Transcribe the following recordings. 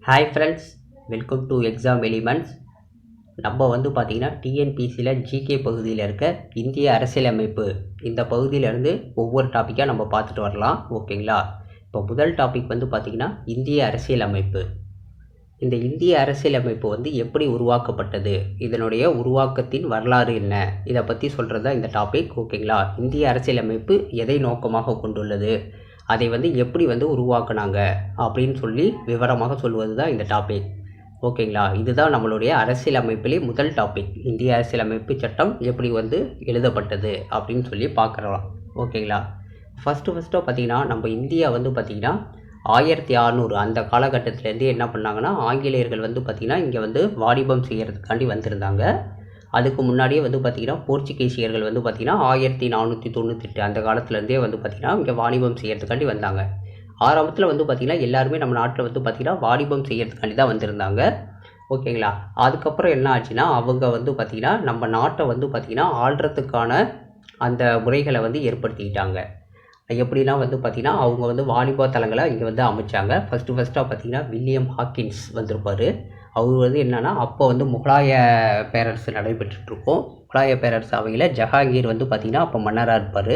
Hi friends, welcome to exam elements. நம்ம வந்து பார்த்திங்கன்னா டிஎன்பிசியில் ஜிகே பகுதியில் இருக்க இந்திய அரசியலமைப்பு இந்த பகுதியிலேருந்து ஒவ்வொரு டாப்பிக்காக நம்ம பார்த்துட்டு வரலாம். ஓகேங்களா? இப்போ முதல் டாபிக் வந்து பார்த்திங்கன்னா இந்திய அரசியலமைப்பு. இந்த இந்திய அரசியலமைப்பு வந்து எப்படி உருவாக்கப்பட்டது, இதனுடைய உருவாக்கத்தின் வரலாறு என்ன, இதை பற்றி சொல்கிறது தான் இந்த டாபிக். ஓகேங்களா? இந்திய அரசியலமைப்பு எதை நோக்கமாக கொண்டுள்ளது, அதை வந்து எப்படி வந்து உருவாக்குனாங்க அப்படின்னு சொல்லி விவரமாக சொல்வது தான் இந்த டாபிக். ஓகேங்களா? இதுதான் நம்மளுடைய அரசியலமைப்பிலே முதல் டாபிக். இந்திய அரசியலமைப்பு சட்டம் எப்படி வந்து எழுதப்பட்டது அப்படின்னு சொல்லி பார்க்குறோம். ஓகேங்களா? ஃபஸ்ட்டாக பார்த்திங்கன்னா நம்ம இந்தியா வந்து பார்த்திங்கன்னா 1600 அந்த காலகட்டத்திலேருந்து என்ன பண்ணாங்கன்னா, ஆங்கிலேயர்கள் வந்து பார்த்திங்கன்னா இங்கே வந்து வாணிபம் செய்கிறதுக்காண்டி வந்திருந்தாங்க. அதுக்கு முன்னாடியே வந்து பார்த்திங்கன்னா போர்ச்சுகீசியர்கள் வந்து பார்த்திங்கன்னா 1498 அந்த காலத்துலேருந்தே வந்து பார்த்திங்கன்னா இங்கே வாணிபம் செய்கிறதுக்காண்டி வந்தாங்க. ஆரம்பத்தில் வந்து பார்த்திங்கன்னா எல்லாருமே நம்ம நாட்டில் வந்து பார்த்திங்கன்னா வாணிபம் செய்கிறதுக்காண்டி தான் வந்திருந்தாங்க. ஓகேங்களா? அதுக்கப்புறம் என்ன ஆச்சுன்னா, அவங்க வந்து பார்த்திங்கன்னா நம்ம நாட்டை வந்து பார்த்திங்கன்னா ஆள்றதுக்கான அந்த முறைகளை வந்து ஏற்படுத்திக்கிட்டாங்க. எப்படின்னா வந்து பார்த்திங்கன்னா அவங்க வந்து வாணிப தலங்களை இங்கே வந்து அமைச்சாங்க. ஃபஸ்ட்டாக பார்த்திங்கன்னா வில்லியம் ஹாக்கின்ஸ் வந்திருப்பார். அவர் வந்து என்னென்னா, அப்போ வந்து முகலாய பேரரசு நடைபெற்றுட்ருக்கோம். முகலாய பேரரசு அவையில் ஜஹாங்கீர் வந்து பார்த்திங்கன்னா அப்போ மன்னராக இருப்பார்.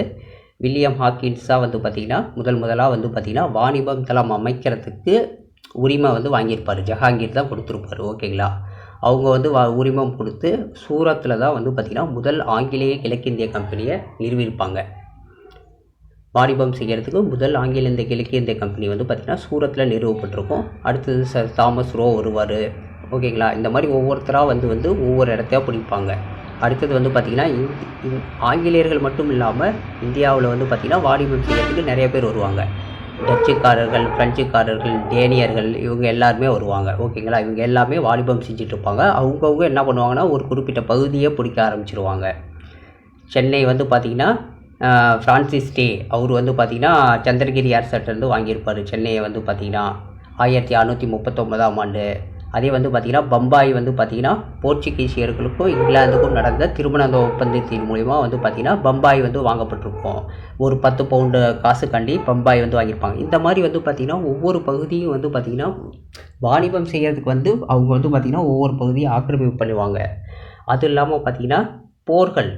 வில்லியம் ஹாக்கின்ஸ் தான் வந்து பார்த்திங்கன்னா முதலாக வந்து பார்த்திங்கன்னா வாணிபம் தளம் அமைக்கிறதுக்கு உரிமை வந்து வாங்கியிருப்பார். ஜஹாங்கீர் தான் கொடுத்துருப்பார். ஓகேங்களா? அவங்க வந்து உரிமம் கொடுத்து சூரத்தில் தான் வந்து பார்த்திங்கன்னா முதல் ஆங்கிலேய கிழக்கிந்திய கம்பெனியை நிறுவியிருப்பாங்க. வாணிபம் செய்கிறதுக்கு முதல் ஆங்கில இந்த கிழக்கிந்திய கம்பெனி வந்து பார்த்திங்கன்னா சூரத்தில் நிறுவப்பட்டிருக்கும். அடுத்தது தாமஸ் ரோ வருவார். ஓகேங்களா? இந்த மாதிரி ஒவ்வொருத்தராக வந்து ஒவ்வொரு இடத்தையா பிடிப்பாங்க. அடுத்தது வந்து பார்த்திங்கன்னா ஆங்கிலேயர்கள் மட்டும் இல்லாமல் இந்தியாவில் வந்து பார்த்திங்கன்னா வாணிபம் செய்கிறதுக்கு நிறைய பேர் வருவாங்க. டச்சுக்காரர்கள், பிரெஞ்சுக்காரர்கள், டேனியர்கள், இவங்க எல்லாருமே வருவாங்க. ஓகேங்களா? இவங்க எல்லாமே வாணிபம் செஞ்சிட்ருப்பாங்க. அவங்கவுங்க என்ன பண்ணுவாங்கன்னா ஒரு குறிப்பிட்ட பகுதியை பிடிக்க ஆரம்பிச்சிருவாங்க. சென்னை வந்து பார்த்திங்கன்னா ஃப்ரான்சிஸ் டே அவர் வந்து பார்த்திங்கன்னா சந்திரகிரி அரசர்கிட்டருந்து வாங்கியிருப்பார் சென்னையை வந்து பார்த்திங்கன்னா 1639ஆம் ஆண்டு. அதே வந்து பார்த்திங்கன்னா பம்பாய் வந்து பார்த்திங்கன்னா போர்ச்சுகீசியர்களுக்கும் இங்கிலாந்துக்கும் நடந்த திருமண ஒப்பந்தத்தின் மூலிமா வந்து பார்த்திங்கன்னா பம்பாய் வந்து வாங்கப்பட்டிருக்கும். ஒரு 10 பவுண்டு காசுக்காண்டி பம்பாய் வந்து வாங்கியிருப்பாங்க. இந்த மாதிரி வந்து பார்த்திங்கன்னா ஒவ்வொரு பகுதியும் வந்து பார்த்திங்கன்னா வாணிபம் செய்கிறதுக்கு வந்து அவங்க வந்து பார்த்திங்கன்னா ஒவ்வொரு பகுதியும் ஆக்கிரமிப்பு பண்ணுவாங்க. அது இல்லாமல் பார்த்திங்கன்னா போர்கள்,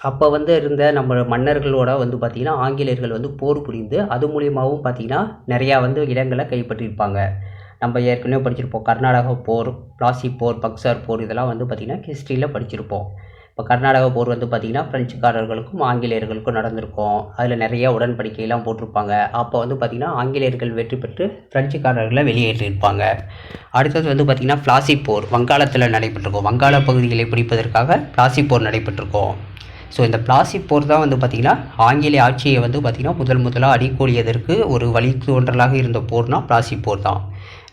அப்போ வந்து இருந்த நம்ம மன்னர்களோட வந்து பார்த்திங்கன்னா ஆங்கிலேயர்கள் வந்து போர் புரிந்து அது மூலியமாகவும் பார்த்திங்கன்னா நிறையா வந்து இடங்களை கைப்பற்றியிருப்பாங்க. நம்ம ஏற்கனவே படிச்சிருப்போம். கர்நாடகா போர், பிளாசி போர், பக்சர் போர், இதெல்லாம் வந்து பார்த்திங்கன்னா ஹிஸ்ட்ரியில் படிச்சிருப்போம். இப்போ கர்நாடகா போர் வந்து பார்த்திங்கன்னா பிரெஞ்சுக்காரர்களுக்கும் ஆங்கிலேயர்களுக்கும் நடந்திருக்கும். அதில் நிறைய உடன்படிக்கையெல்லாம் போட்டிருப்பாங்க. அப்போ வந்து பார்த்திங்கன்னா ஆங்கிலேயர்கள் வெற்றி பெற்று பிரெஞ்சுக்காரர்களை வெளியேற்றியிருப்பாங்க. அடுத்தது வந்து பார்த்திங்கன்னா பிளாசி போர் வங்காளத்தில் நடைபெற்றிருக்கும். வங்காள பகுதிகளை பிடிப்பதற்காக பிளாசி போர் நடைபெற்றிருக்கும். ஸோ இந்த பிளாசி போர் தான் வந்து பார்த்திங்கன்னா ஆங்கிலேய ஆட்சியை வந்து பார்த்திங்கன்னா முதலாக அடிக்கோலியதற்கு ஒரு வழித்தோன்றலாக இருந்த போர்னால் பிளாசி போர் தான்.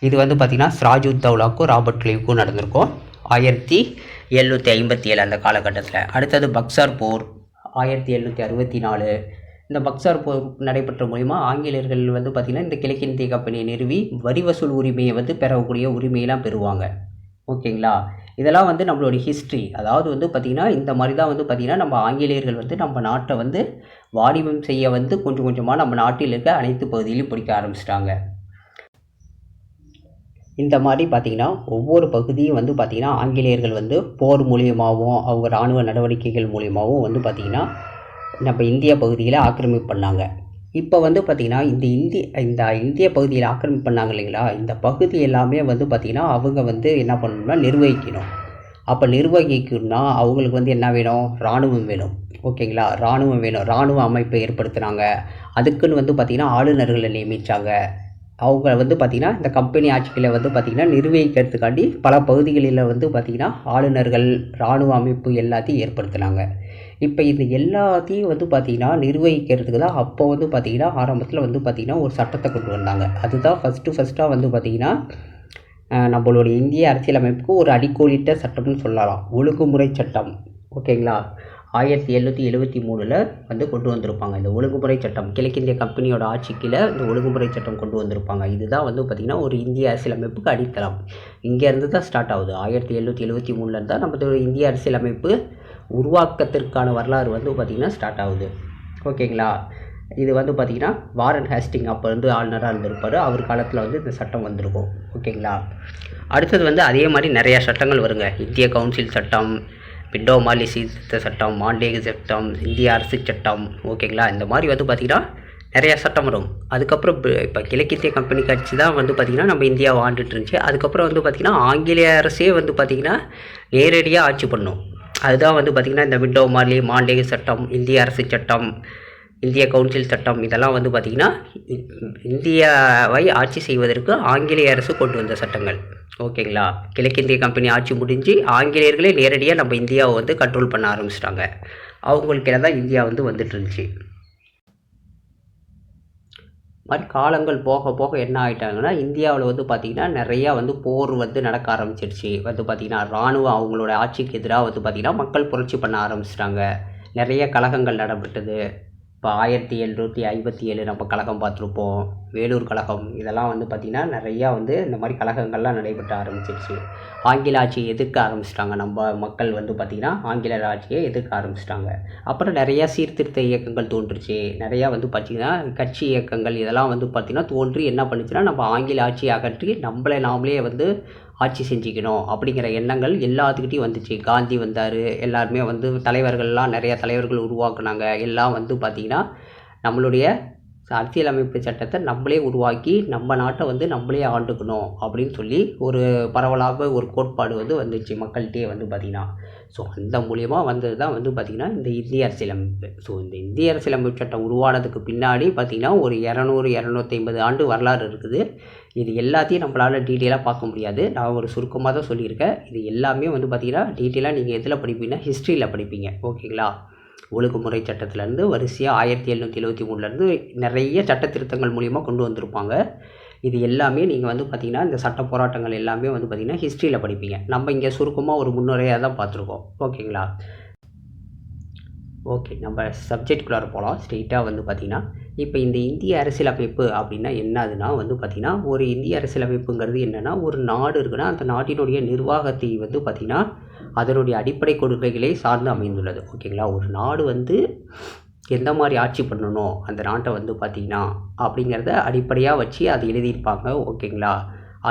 இது வந்து பார்த்திங்கன்னா சிராஜுத் தௌலாவுக்கும் ராபர்ட் கிளைவுக்கும் நடந்திருக்கும் 1757 அந்த காலகட்டத்தில். அடுத்தது பக்சர் போர் 1764. இந்த பக்சர் போர் நடைபெற்ற மூலிமா ஆங்கிலேயர்கள் வந்து பார்த்திங்கன்னா இந்த கிழக்கிந்திய கம்பெனியை நிறுவி வரி வசூல் உரிமையை வந்து பெறக்கூடிய உரிமையெல்லாம் பெறுவாங்க. ஓகேங்களா? இதெல்லாம் வந்து நம்மளுடைய ஹிஸ்ட்ரி. அதாவது வந்து பார்த்திங்கன்னா இந்த மாதிரி தான் வந்து பார்த்திங்கன்னா நம்ம ஆங்கிலேயர்கள் வந்து நம்ம நாட்டை வந்து வாணிபம் செய்ய வந்து கொஞ்சம் கொஞ்சமாக நம்ம நாட்டில் இருக்க அனைத்து பகுதியிலையும் பிடிக்க ஆரம்பிச்சிட்டாங்க. இந்த மாதிரி பார்த்திங்கன்னா ஒவ்வொரு பகுதியும் வந்து பார்த்திங்கன்னா ஆங்கிலேயர்கள் வந்து போர் மூலியமாகவும் அவங்க இராணுவ நடவடிக்கைகள் மூலியமாகவும் வந்து பார்த்திங்கன்னா நம்ம இந்திய பகுதியில் ஆக்கிரமிப்பு பண்ணாங்க. இப்போ வந்து பார்த்திங்கன்னா இந்த இந்திய பகுதியில் ஆக்கிரமிப்பு பண்ணாங்க இல்லைங்களா, இந்த பகுதி எல்லாமே வந்து பார்த்திங்கன்னா அவங்க வந்து என்ன பண்ணணும்னா நிர்வகிக்கணும். அப்போ நிர்வகிக்கணும்னா அவங்களுக்கு வந்து என்ன வேணும்? இராணுவம் வேணும். ஓகேங்களா? இராணுவம் வேணும். இராணுவ அமைப்பை ஏற்படுத்தினாங்க. அதுக்குன்னு வந்து பார்த்திங்கன்னா ஆளுநர்களை நியமித்தாங்க. அவங்க வந்து பார்த்திங்கன்னா இந்த கம்பெனி ஆட்சிகளை வந்து பார்த்திங்கன்னா நிர்வகிக்கிறதுக்காண்டி பல பகுதிகளில் வந்து பார்த்திங்கன்னா ஆளுநர்கள், இராணுவ அமைப்பு எல்லாத்தையும் ஏற்படுத்தினாங்க. இப்போ இது எல்லாத்தையும் வந்து பார்த்திங்கன்னா நிர்வகிக்கிறதுக்கு தான் அப்போ வந்து பார்த்திங்கன்னா ஆரம்பத்தில் வந்து பார்த்திங்கன்னா ஒரு சட்டத்தை கொண்டு வந்தாங்க. அதுதான் ஃபஸ்ட்டாக வந்து பார்த்திங்கன்னா நம்மளுடைய இந்திய அரசியலமைப்புக்கு ஒரு அடிக்கோலிட்ட சட்டம்னு சொல்லலாம். ஒழுங்குமுறை சட்டம். ஓகேங்களா? 1773 வந்து கொண்டு வந்திருப்பாங்க இந்த ஒழுங்குமுறை சட்டம். கிழக்கிந்திய கம்பெனியோட ஆட்சிக்கில் இந்த ஒழுங்குமுறை சட்டம் கொண்டு வந்திருப்பாங்க. இதுதான் வந்து பார்த்திங்கன்னா ஒரு இந்திய அரசியலமைப்புக்கு அடித்தளம். இங்கேருந்து தான் ஸ்டார்ட் ஆகுது. 1773 தான் நம்ம இந்திய அரசியலமைப்பு உருவாக்கத்திற்கான வரலாறு வந்து பார்த்திங்கன்னா ஸ்டார்ட் ஆகுது. ஓகேங்களா? இது வந்து பார்த்திங்கன்னா வாரன் ஹேஸ்டிங் அப்போ வந்து ஆளுநராக இருந்திருப்பார். அவர் காலத்தில் வந்து இந்த சட்டம் வந்திருக்கும். ஓகேங்களா. அடுத்தது வந்து அதே மாதிரி நிறையா சட்டங்கள் வருங்க. இந்திய கவுன்சில் சட்டம், விண்டோ மார்லி சீர்திருத்த சட்டம், மாண்டேகு சட்டம், இந்திய அரசு சட்டம். ஓகேங்களா. இந்த மாதிரி வந்து பார்த்திங்கன்னா நிறையா சட்டம் வரும். அதுக்கப்புறம் இப்போ கிழக்கிந்திய கம்பெனி கட்சி தான் வந்து பார்த்திங்கன்னா நம்ம இந்தியாவை ஆண்டுட்டு இருந்துச்சு. அதுக்கப்புறம் வந்து பார்த்திங்கன்னா ஆங்கிலேய அரசே வந்து பார்த்திங்கன்னா நேரடியாக ஆட்சி பண்ணும். அதுதான் வந்து பார்த்திங்கன்னா இந்த விண்டோ மார்லி, மாண்டேகு சட்டம், இந்திய அரசு சட்டம், இந்திய கவுன்சில் சட்டம், இதெல்லாம் வந்து பார்த்திங்கன்னா இந்தியாவை ஆட்சி செய்வதற்கு ஆங்கிலேய அரசு கொண்டு வந்த சட்டங்கள். ஓகேங்களா. கிழக்கிந்திய கம்பெனி ஆட்சி முடிஞ்சு ஆங்கிலேயர்களே நேரடியாக நம்ம இந்தியாவை வந்து கண்ட்ரோல் பண்ண ஆரம்பிச்சிட்டாங்க. அவங்களுக்கு தான் இந்தியா வந்து வந்துட்டு இருந்துச்சு. மாதிரி காலங்கள் போக போக என்ன ஆகிட்டாங்கன்னா இந்தியாவில் வந்து பார்த்திங்கன்னா நிறையா வந்து போர் வந்து நடக்க ஆரம்பிச்சிருச்சு. வந்து பார்த்திங்கன்னா இராணுவம் அவங்களோட ஆட்சிக்கு எதிராக வந்து பார்த்திங்கன்னா மக்கள் புரட்சி பண்ண ஆரம்பிச்சிட்டாங்க. நிறைய கலகங்கள் நடைபெற்றது. இப்போ 1757 நம்ம கலகம் பார்த்துருப்போம். வேலூர் கலகம், இதெல்லாம் வந்து பார்த்திங்கன்னா நிறையா வந்து இந்த மாதிரி கலகங்கள்லாம் நடைபெற்ற ஆரம்பிச்சிருச்சு. ஆங்கில ஆட்சியை எதிர்க்க ஆரம்பிச்சிட்டாங்க. நம்ம மக்கள் வந்து பார்த்திங்கன்னா ஆங்கிலேயர் ஆட்சியை எதிர்க்க ஆரம்பிச்சிட்டாங்க. அப்புறம் நிறையா சீர்திருத்த இயக்கங்கள் தோன்றுச்சு. நிறையா வந்து பார்த்திங்கன்னா கட்சி இயக்கங்கள் இதெல்லாம் வந்து பார்த்திங்கன்னா தோன்றி என்ன பண்ணுச்சுன்னா நம்ம ஆங்கில ஆட்சியை அகற்றி நாமளே வந்து ஆட்சி செஞ்சுக்கணும் அப்படிங்கிற எண்ணங்கள் எல்லாத்துக்கிட்டையும் வந்துச்சு. காந்தி வந்தார். எல்லாருமே வந்து தலைவர்கள்லாம் நிறையா தலைவர்கள் உருவாக்குனாங்க. எல்லாம் வந்து பார்த்திங்கன்னா நம்மளுடைய அரசியலமைப்பு சட்டத்தை நம்மளே உருவாக்கி நம்ம நாட்டை வந்து நம்மளே ஆண்டுக்கணும் அப்படின்னு சொல்லி ஒரு பரவலாக ஒரு கோட்பாடு வந்து வந்துச்சு மக்கள்கிட்டே வந்து பார்த்திங்கன்னா. ஸோ அந்த மூலியமாக வந்தது தான் வந்து பார்த்திங்கன்னா இந்த இந்திய அரசியலமைப்பு. ஸோ இந்த இந்திய அரசியலமைப்பு சட்டம் உருவானதுக்கு பின்னாடி பார்த்திங்கன்னா ஒரு 200-250 ஆண்டு வரலாறு இருக்குது. இது எல்லாத்தையும் நம்மளால் டீட்டெயிலாக பார்க்க முடியாது. நான் ஒரு சுருக்கமாக தான் சொல்லியிருக்கேன். இது எல்லாமே வந்து பார்த்திங்கன்னா டீட்டெயிலாக நீங்கள் எதில் படிப்பீங்கன்னா ஹிஸ்ட்ரியில் படிப்பீங்க. ஓகேங்களா. ஒழுங்குமுறை சட்டத்திலேருந்து வரிசையாக 1773லேருந்து நிறைய சட்ட திருத்தங்கள் மூலிமா கொண்டு வந்திருப்பாங்க. இது எல்லாமே நீங்கள் வந்து பார்த்திங்கன்னா இந்த சட்ட போராட்டங்கள் எல்லாமே வந்து பார்த்திங்கன்னா ஹிஸ்ட்ரியில் படிப்பீங்க. நம்ம இங்கே சுருக்கமாக ஒரு முன்னுரையாக தான் பார்த்துருக்கோம். ஓகேங்களா. ஓகே, நம்ம சப்ஜெக்டுக்குள்ளார போகலாம். ஸ்ட்ரெயிட்டாக வந்து பார்த்திங்கன்னா இப்போ இந்த இந்திய அரசியலமைப்பு அப்படின்னா என்னதுன்னா வந்து பார்த்திங்கன்னா ஒரு இந்திய அரசியலமைப்புங்கிறது என்னென்னா ஒரு நாடு இருக்குன்னா அந்த நாட்டினுடைய நிர்வாகத்தை வந்து பார்த்திங்கன்னா அதனுடைய அடிப்படை கொள்கைகளை சார்ந்து அமைந்துள்ளது. ஓகேங்களா. ஒரு நாடு வந்து எந்த மாதிரி ஆட்சி பண்ணணும் அந்த நாட்டை வந்து பார்த்திங்கன்னா அப்படிங்கிறத அடிப்படையாக வச்சு அது எழுதியிருப்பாங்க. ஓகேங்களா.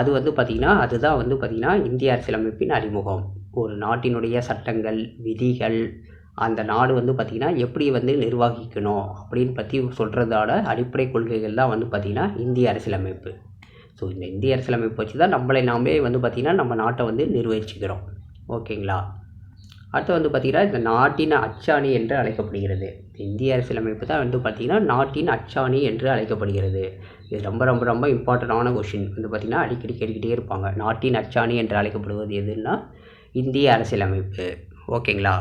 அது வந்து பார்த்திங்கன்னா அதுதான் வந்து பார்த்திங்கன்னா இந்திய அரசியலமைப்பின் அறிமுகம். ஒரு நாட்டினுடைய சட்டங்கள், விதிகள், அந்த நாடு வந்து பார்த்திங்கன்னா எப்படி வந்து நிர்வகிக்கணும் அப்படின்னு பற்றி சொல்கிறதோட அடிப்படை கொள்கைகள் தான் வந்து பார்த்திங்கன்னா இந்திய அரசியலமைப்பு. ஸோ இந்த இந்திய அரசியலமைப்பு வச்சு தான் நாமே வந்து பார்த்திங்கன்னா நம்ம நாட்டை வந்து நிர்வகிச்சுக்கிறோம். ஓகேங்களா. அடுத்து வந்து பார்த்திங்கன்னா இந்த நாட்டின் அச்சாணி என்று அழைக்கப்படுகிறது. இந்திய அரசியலமைப்பு தான் வந்து பார்த்திங்கன்னா நாட்டின் அச்சாணி என்று அழைக்கப்படுகிறது. இது ரொம்ப ரொம்ப ரொம்ப இம்பார்ட்டண்டான கொஷின். வந்து பார்த்திங்கன்னா அடிக்கடி கேட்டுக்கிட்டே இருப்பாங்க. நாட்டின் அச்சாணி என்று அழைக்கப்படுவது எதுன்னா இந்திய அரசியலமைப்பு. ஓகேங்களா.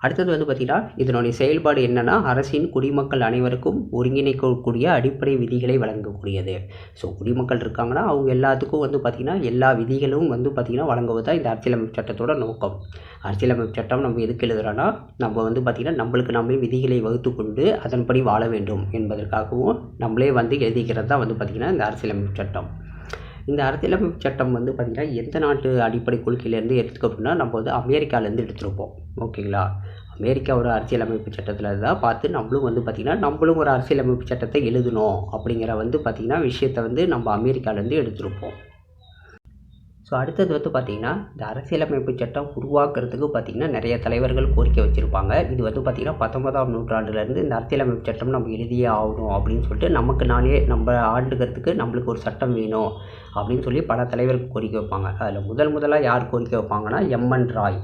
அடுத்தது வந்து பார்த்திங்கன்னா இதனுடைய செயல்பாடு என்னென்னா அரசின் குடிமக்கள் அனைவருக்கும் ஒருங்கிணைக்கக்கூடிய அடிப்படை விதிகளை வழங்கக்கூடியது. ஸோ குடிமக்கள் இருக்காங்கன்னா அவங்க எல்லாத்துக்கும் வந்து பார்த்திங்கன்னா எல்லா விதிகளும் வந்து பார்த்திங்கன்னா வழங்குவது தான் இந்த அரசியலமைப்பு சட்டத்தோட நோக்கம். அரசியலமைப்பு சட்டம் நம்ம எதுக்கு எழுதுகிறோன்னா நம்ம வந்து பார்த்திங்கன்னா நம்மளுக்கு நம்மளே விதிகளை வகுத்து கொண்டு அதன்படி வாழ வேண்டும் என்பதற்காகவும் நம்மளே வந்து எழுதிக்கிறது தான் வந்து பார்த்திங்கன்னா இந்த அரசியலமைப்பு சட்டம். இந்த அரசியலமைப்பு சட்டம் வந்து பார்த்திங்கன்னா எந்த நாட்டு அடிப்படை கொள்கையிலேருந்து எடுத்துக்கோம்னா நம்ம வந்து அமெரிக்காவிலேருந்து எடுத்துருப்போம். ஓகேங்களா. அமெரிக்காவோட அரசியலமைப்பு சட்டத்தில் தான் பார்த்து நம்மளும் வந்து பார்த்திங்கன்னா நம்மளும் ஒரு அரசியலமைப்பு சட்டத்தை எழுதணும் அப்படிங்கிற வந்து பார்த்திங்கன்னா விஷயத்தை வந்து நம்ம அமெரிக்காவிலேருந்து எடுத்துருப்போம். ஸோ அடுத்தது வந்து பார்த்திங்கன்னா இந்த அரசியலமைப்பு சட்டம் உருவாக்குறதுக்கு பார்த்திங்கன்னா நிறைய தலைவர்கள் கோரிக்கை வச்சுருப்பாங்க. இது வந்து பார்த்திங்கன்னா 19ஆம் நூற்றாண்டுலேருந்து இந்த அரசியலமைப்பு சட்டம் நம்ம எழுதியே ஆகணும் அப்படின்னு சொல்லிட்டு நமக்கு நானே நம்ம ஆண்டுக்கிறதுக்கு நம்மளுக்கு ஒரு சட்டம் வேணும் அப்படின்னு சொல்லி பல தலைவர்கள் கோரிக்கை வைப்பாங்க. அதில் முதலாக யார் கோரிக்கை வைப்பாங்கன்னா எம்என் ராய்.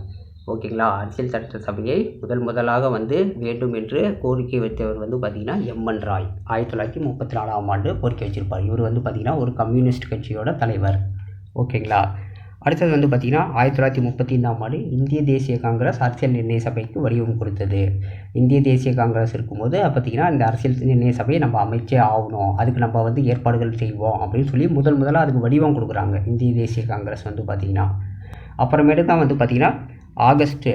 ஓகேங்களா. அரசியல் சட்ட சபையை முதலாக வந்து வேண்டும் என்று கோரிக்கை வைத்தவர் வந்து பார்த்திங்கன்னா எம்என் ராய் 1934ஆம் ஆண்டு கோரிக்கை வச்சுருப்பார். இவர் வந்து பார்த்திங்கன்னா ஒரு கம்யூனிஸ்ட் கட்சியோட தலைவர். ஓகேங்களா. அடுத்தது வந்து பார்த்திங்கன்னா 1935ஆம் ஆண்டு இந்திய தேசிய காங்கிரஸ் அரசியல் நிர்ணய சபைக்கு வடிவம் கொடுத்தது. இந்திய தேசிய காங்கிரஸ் இருக்கும்போது பார்த்திங்கன்னா இந்த அரசியல் நிர்ணய சபையை நம்ம அமைச்சே ஆகணும், அதுக்கு நம்ம வந்து ஏற்பாடுகள் செய்வோம் அப்படின்னு சொல்லி முதலாக அதுக்கு வடிவம் கொடுக்குறாங்க இந்திய தேசிய காங்கிரஸ் வந்து பார்த்திங்கன்னா. அப்புறமேட்டு தான் வந்து பார்த்திங்கன்னா ஆகஸ்ட்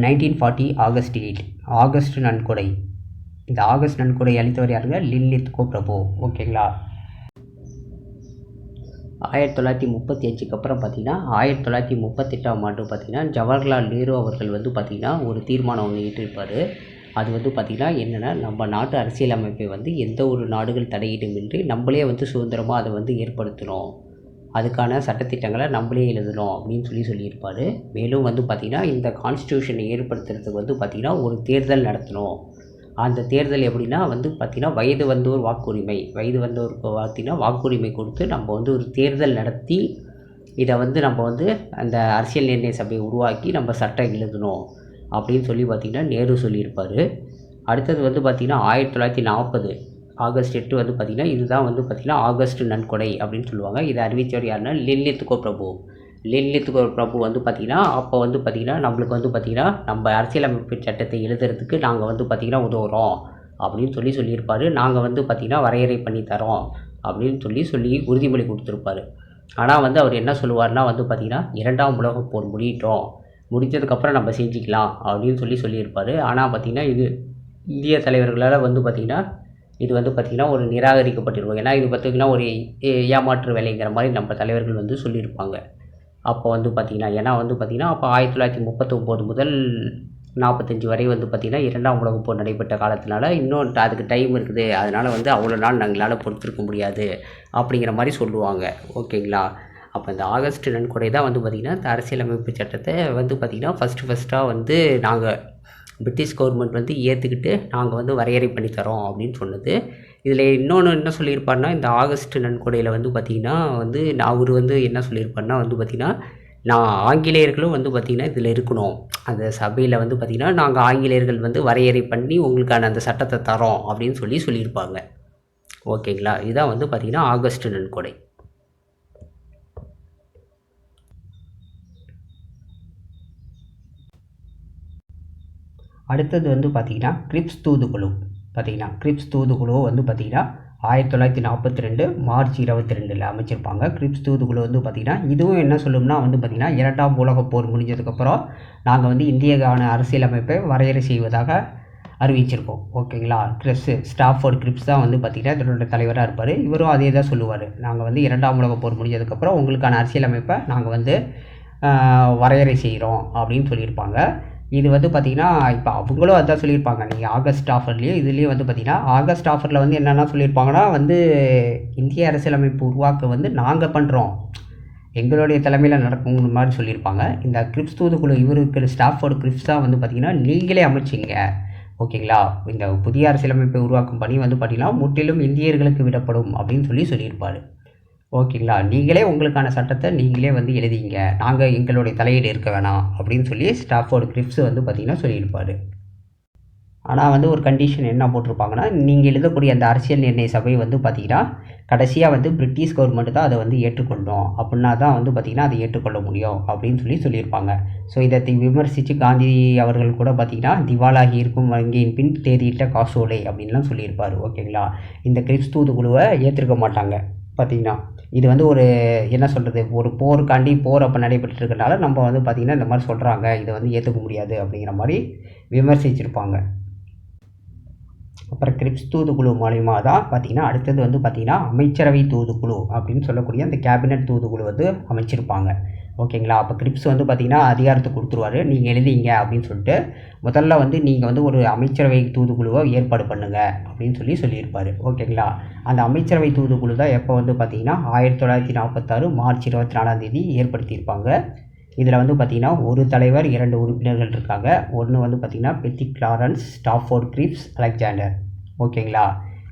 1940 ஆகஸ்ட் 8 ஆகஸ்ட் நன்கொடை. இந்த ஆகஸ்ட் நன்கொடை அளித்தவர் யாருங்க? லின்லித் கோப்ரபு. ஓகேங்களா. 1935க்கு அப்புறம் பார்த்திங்கன்னா 1938ஆம் ஆண்டு பார்த்திங்கன்னா ஜவஹர்லால் நேரு அவர்கள் வந்து பார்த்திங்கன்னா ஒரு தீர்மானம் ஒன்று இட்டிருப்பார். அது வந்து பார்த்திங்கன்னா என்னென்னா, நம்ம நாட்டு அரசியலமைப்பை வந்து எந்த ஒரு நாடுகள் தலையீடுமின்றி நம்மளே வந்து சுதந்திரமாக அதை வந்து ஏற்படுத்தணும். அதுக்கான சட்டத்திட்டங்களை நம்மளே எழுதணும் அப்படின்னு சொல்லியிருப்பார். மேலும் வந்து பார்த்திங்கன்னா, இந்த கான்ஸ்டியூஷனை ஏற்படுத்துறதுக்கு வந்து பார்த்திங்கன்னா ஒரு தேர்தல் நடத்தணும். அந்த தேர்தல் எப்படின்னா வந்து பார்த்திங்கன்னா, வயது வந்தோர் வாக்குரிமை. வயது வந்தோருக்கு பார்த்திங்கன்னா வாக்குரிமை கொடுத்து நம்ம வந்து ஒரு தேர்தல் நடத்தி இதை வந்து நம்ம வந்து அந்த அரசியல் நிர்ணய சபையை உருவாக்கி நம்ம சட்டம் எழுதணும் அப்படின்னு பார்த்திங்கன்னா நேரு சொல்லியிருப்பார். அடுத்தது வந்து பார்த்திங்கன்னா 1940 ஆகஸ்ட் 8 வந்து பார்த்திங்கன்னா இதுதான் வந்து பார்த்திங்கன்னா ஆகஸ்ட் நன்கொடை அப்படின்னு சொல்லுவாங்க. இதை அறிவித்தவர் யாருன்னா லின்லித்கோ பிரபு. லின்லித்கோ பிரபு வந்து பார்த்திங்கன்னா அப்போ வந்து பார்த்திங்கன்னா நம்மளுக்கு வந்து பார்த்திங்கன்னா நம்ம அரசியலமைப்பு சட்டத்தை எழுதுறதுக்கு நாங்கள் வந்து பார்த்திங்கன்னா உதவுகிறோம் அப்படின்னு சொல்லியிருப்பார். நாங்கள் வந்து பார்த்திங்கன்னா வரையறை பண்ணி தரோம் அப்படின்னு சொல்லி உறுதிமொழி கொடுத்துருப்பாரு. ஆனால் வந்து அவர் என்ன சொல்லுவார்னா வந்து பார்த்திங்கன்னா 2ஆம் உலகப் போர் முடித்ததுக்கப்புறம் நம்ம செஞ்சுக்கலாம் அப்படின்னு சொல்லியிருப்பார். ஆனால் பார்த்திங்கன்னா இது இந்திய தலைவர்களால் வந்து பார்த்திங்கன்னா இது வந்து பார்த்திங்கன்னா ஒரு நிராகரிக்கப்பட்டிருக்கும். ஏன்னா இது பார்த்திங்கன்னா ஒரு ஏமாற்று வேலைங்கிற மாதிரி நம்ம தலைவர்கள் வந்து சொல்லியிருப்பாங்க. அப்போ வந்து பார்த்திங்கன்னா ஏன்னா வந்து பார்த்திங்கன்னா அப்போ 1939 முதல் 45 வரை வந்து பார்த்திங்கன்னா 2ஆம் உலகப் போர் நடைபெற்ற காலத்தினால இன்னும் அதுக்கு டைம் இருக்குது. அதனால் வந்து அவ்வளோ நாள் எங்களால் பொறுத்திருக்க முடியாது அப்படிங்கிற மாதிரி சொல்லுவாங்க. ஓகேங்களா? அப்போ இந்த ஆகஸ்ட் நன்கொடை தான் வந்து பார்த்திங்கன்னா இந்த அரசியலமைப்பு சட்டத்தை வந்து பார்த்திங்கன்னா ஃபஸ்ட்டாக வந்து நாங்கள் பிரிட்டிஷ் கவர்மெண்ட் வந்து ஏற்றுக்கிட்டு நாங்கள் வந்து வரையறை பண்ணி தரோம் அப்படின்னு சொன்னது. இதில் இன்னொன்று என்ன சொல்லியிருப்பாருன்னா, இந்த ஆகஸ்ட் நன்கொடையில் வந்து பார்த்திங்கன்னா வந்து அவர் வந்து என்ன சொல்லியிருப்பாருன்னா வந்து பார்த்திங்கன்னா, நான் ஆங்கிலேயர்களும் வந்து பார்த்திங்கன்னா இதில் இருக்கணும். அந்த சபையில் வந்து பார்த்திங்கன்னா நாங்கள் ஆங்கிலேயர்கள் வந்து வரையறை பண்ணி உங்களுக்கான அந்த சட்டத்தை தரோம் அப்படின்னு சொல்லியிருப்பாங்க. ஓகேங்களா? இதுதான் வந்து பார்த்திங்கன்னா ஆகஸ்ட் நன்கொடை. அடுத்தது வந்து பார்த்திங்கன்னா கிரிப்ஸ் தூதுக்குழு. கிரிப்ஸ் தூதுக்குழு வந்து பார்த்திங்கன்னா 1942 மார்ச் 22 அமைச்சிருப்பாங்க. கிரிப்ஸ் தூதுக்குழு வந்து பார்த்திங்கன்னா இதுவும் என்ன சொல்லும்னா வந்து பார்த்திங்கன்னா 2ஆம் உலகப் போர் முடிஞ்சதுக்கப்புறம் நாங்கள் வந்து இந்தியாவுக்கான அரசியலமைப்பை வரையறை செய்வதாக அறிவிச்சிருக்கோம். ஓகேங்களா? ஸ்டாஃபோர்ட் கிரிப்ஸ் தான் வந்து பார்த்திங்கன்னா இதனோட தலைவராக இருப்பார். இவரும் அதே தான் சொல்லுவார். நாங்கள் வந்து 2ஆம் உலகப் போர் முடிஞ்சதுக்கப்புறம் உங்களுக்கான அரசியலமைப்பை நாங்கள் வந்து வரையறை செய்கிறோம் அப்படின்னு சொல்லியிருப்பாங்க. இது வந்து பார்த்திங்கன்னா இப்போ அவங்களும் அதான் சொல்லியிருப்பாங்க. நீங்கள் ஆகஸ்ட் ஆஃபர்லேயும் இதுலேயும் வந்து பார்த்திங்கன்னா ஆகஸ்ட் ஆஃபரில் வந்து என்னென்ன சொல்லியிருப்பாங்கன்னா வந்து இந்திய அரசியலமைப்பு உருவாக்க வந்து நாங்கள் பண்ணுறோம், எங்களுடைய தலைமையில் நடக்குங்கிற மாதிரி சொல்லியிருப்பாங்க. இந்த கிரிப்ஸ் தூதுக்குழு இவருக்கு ஸ்டாஃபோர்டு கிரிப்ஸ் தான் வந்து பார்த்திங்கன்னா நீங்களே அமைச்சிங்க. ஓகேங்களா? இந்த புதிய அரசியலமைப்பை உருவாக்கும் பணி வந்து பார்த்திங்கன்னா முற்றிலும் இந்தியர்களுக்கு விடப்படும் அப்படின்னு சொல்லியிருப்பார். ஓகேங்களா? நீங்களே உங்களுக்கான சட்டத்தை நீங்களே வந்து எழுதிங்க, நாங்கள் எங்களுடைய தலையீடு இருக்க வேணாம் அப்படின்னு ஸ்டாஃபோர்டு கிரிப்ஸ் வந்து பார்த்திங்கன்னா சொல்லியிருப்பார். ஆனால் வந்து ஒரு கண்டிஷன் என்ன போட்டிருப்பாங்கன்னா, நீங்கள் எழுதக்கூடிய அந்த அரசியல் நிர்ணய சபை வந்து பார்த்திங்கன்னா கடைசியாக வந்து பிரிட்டிஷ் கவர்மெண்ட் தான் அதை வந்து ஏற்றுக்கொண்டோம் அப்படின்னா தான் வந்து பார்த்திங்கன்னா அதை ஏற்றுக்கொள்ள முடியும் அப்படின்னு சொல்லியிருப்பாங்க. ஸோ இதை விமர்சித்து காந்தி அவர்கள் கூட பார்த்திங்கன்னா திவாலாகி இருக்கும் வங்கியின் பின் தேதியிட்ட காசோலை அப்படின்லாம் சொல்லியிருப்பார். ஓகேங்களா? இந்த கிரிப்ஸ் தூதுக்குழுவை ஏற்றுக்க மாட்டாங்க. பார்த்திங்கன்னா இது வந்து ஒரு என்ன சொல்கிறது, ஒரு போர் அப்போ நடைபெற்றுருக்கனால நம்ம வந்து பார்த்திங்கன்னா இந்த மாதிரி சொல்கிறாங்க, இதை வந்து ஏற்றுக்க முடியாது அப்படிங்கிற மாதிரி விமர்சிச்சிருப்பாங்க. அப்புறம் கிரிப்ஸ் தூதுக்குழு மூலிமா தான் பார்த்திங்கன்னா அடுத்தது வந்து பார்த்திங்கன்னா அமைச்சரவை தூதுக்குழு அப்படின்னு சொல்லக்கூடிய அந்த கேபினட் தூதுக்குழு வந்து அமைச்சிருப்பாங்க. ஓகேங்களா? அப்போ கிரிப்ஸ் வந்து பார்த்திங்கன்னா அதிகாரத்தை கொடுத்துருவார், நீங்கள் எழுதிங்க அப்படின்னு சொல்லிட்டு. முதல்ல வந்து நீங்கள் வந்து ஒரு அமைச்சரவை தூதுக்குழுவை ஏற்பாடு பண்ணுங்கள் அப்படின்னு சொல்லியிருப்பார். ஓகேங்களா? அந்த அமைச்சரவை தூதுக்குழு தான் எப்போ வந்து பார்த்திங்கன்னா 1946 மார்ச் 24 ஏற்படுத்தியிருப்பாங்க. இதில் வந்து பார்த்திங்கன்னா ஒரு தலைவர் 2 உறுப்பினர்கள் இருக்காங்க. ஒன்று வந்து பார்த்திங்கன்னா பெத்தி கிளாரன்ஸ், ஸ்டாஃபோர்ட் கிரிப்ஸ், அலெக்சாண்டர். ஓகேங்களா?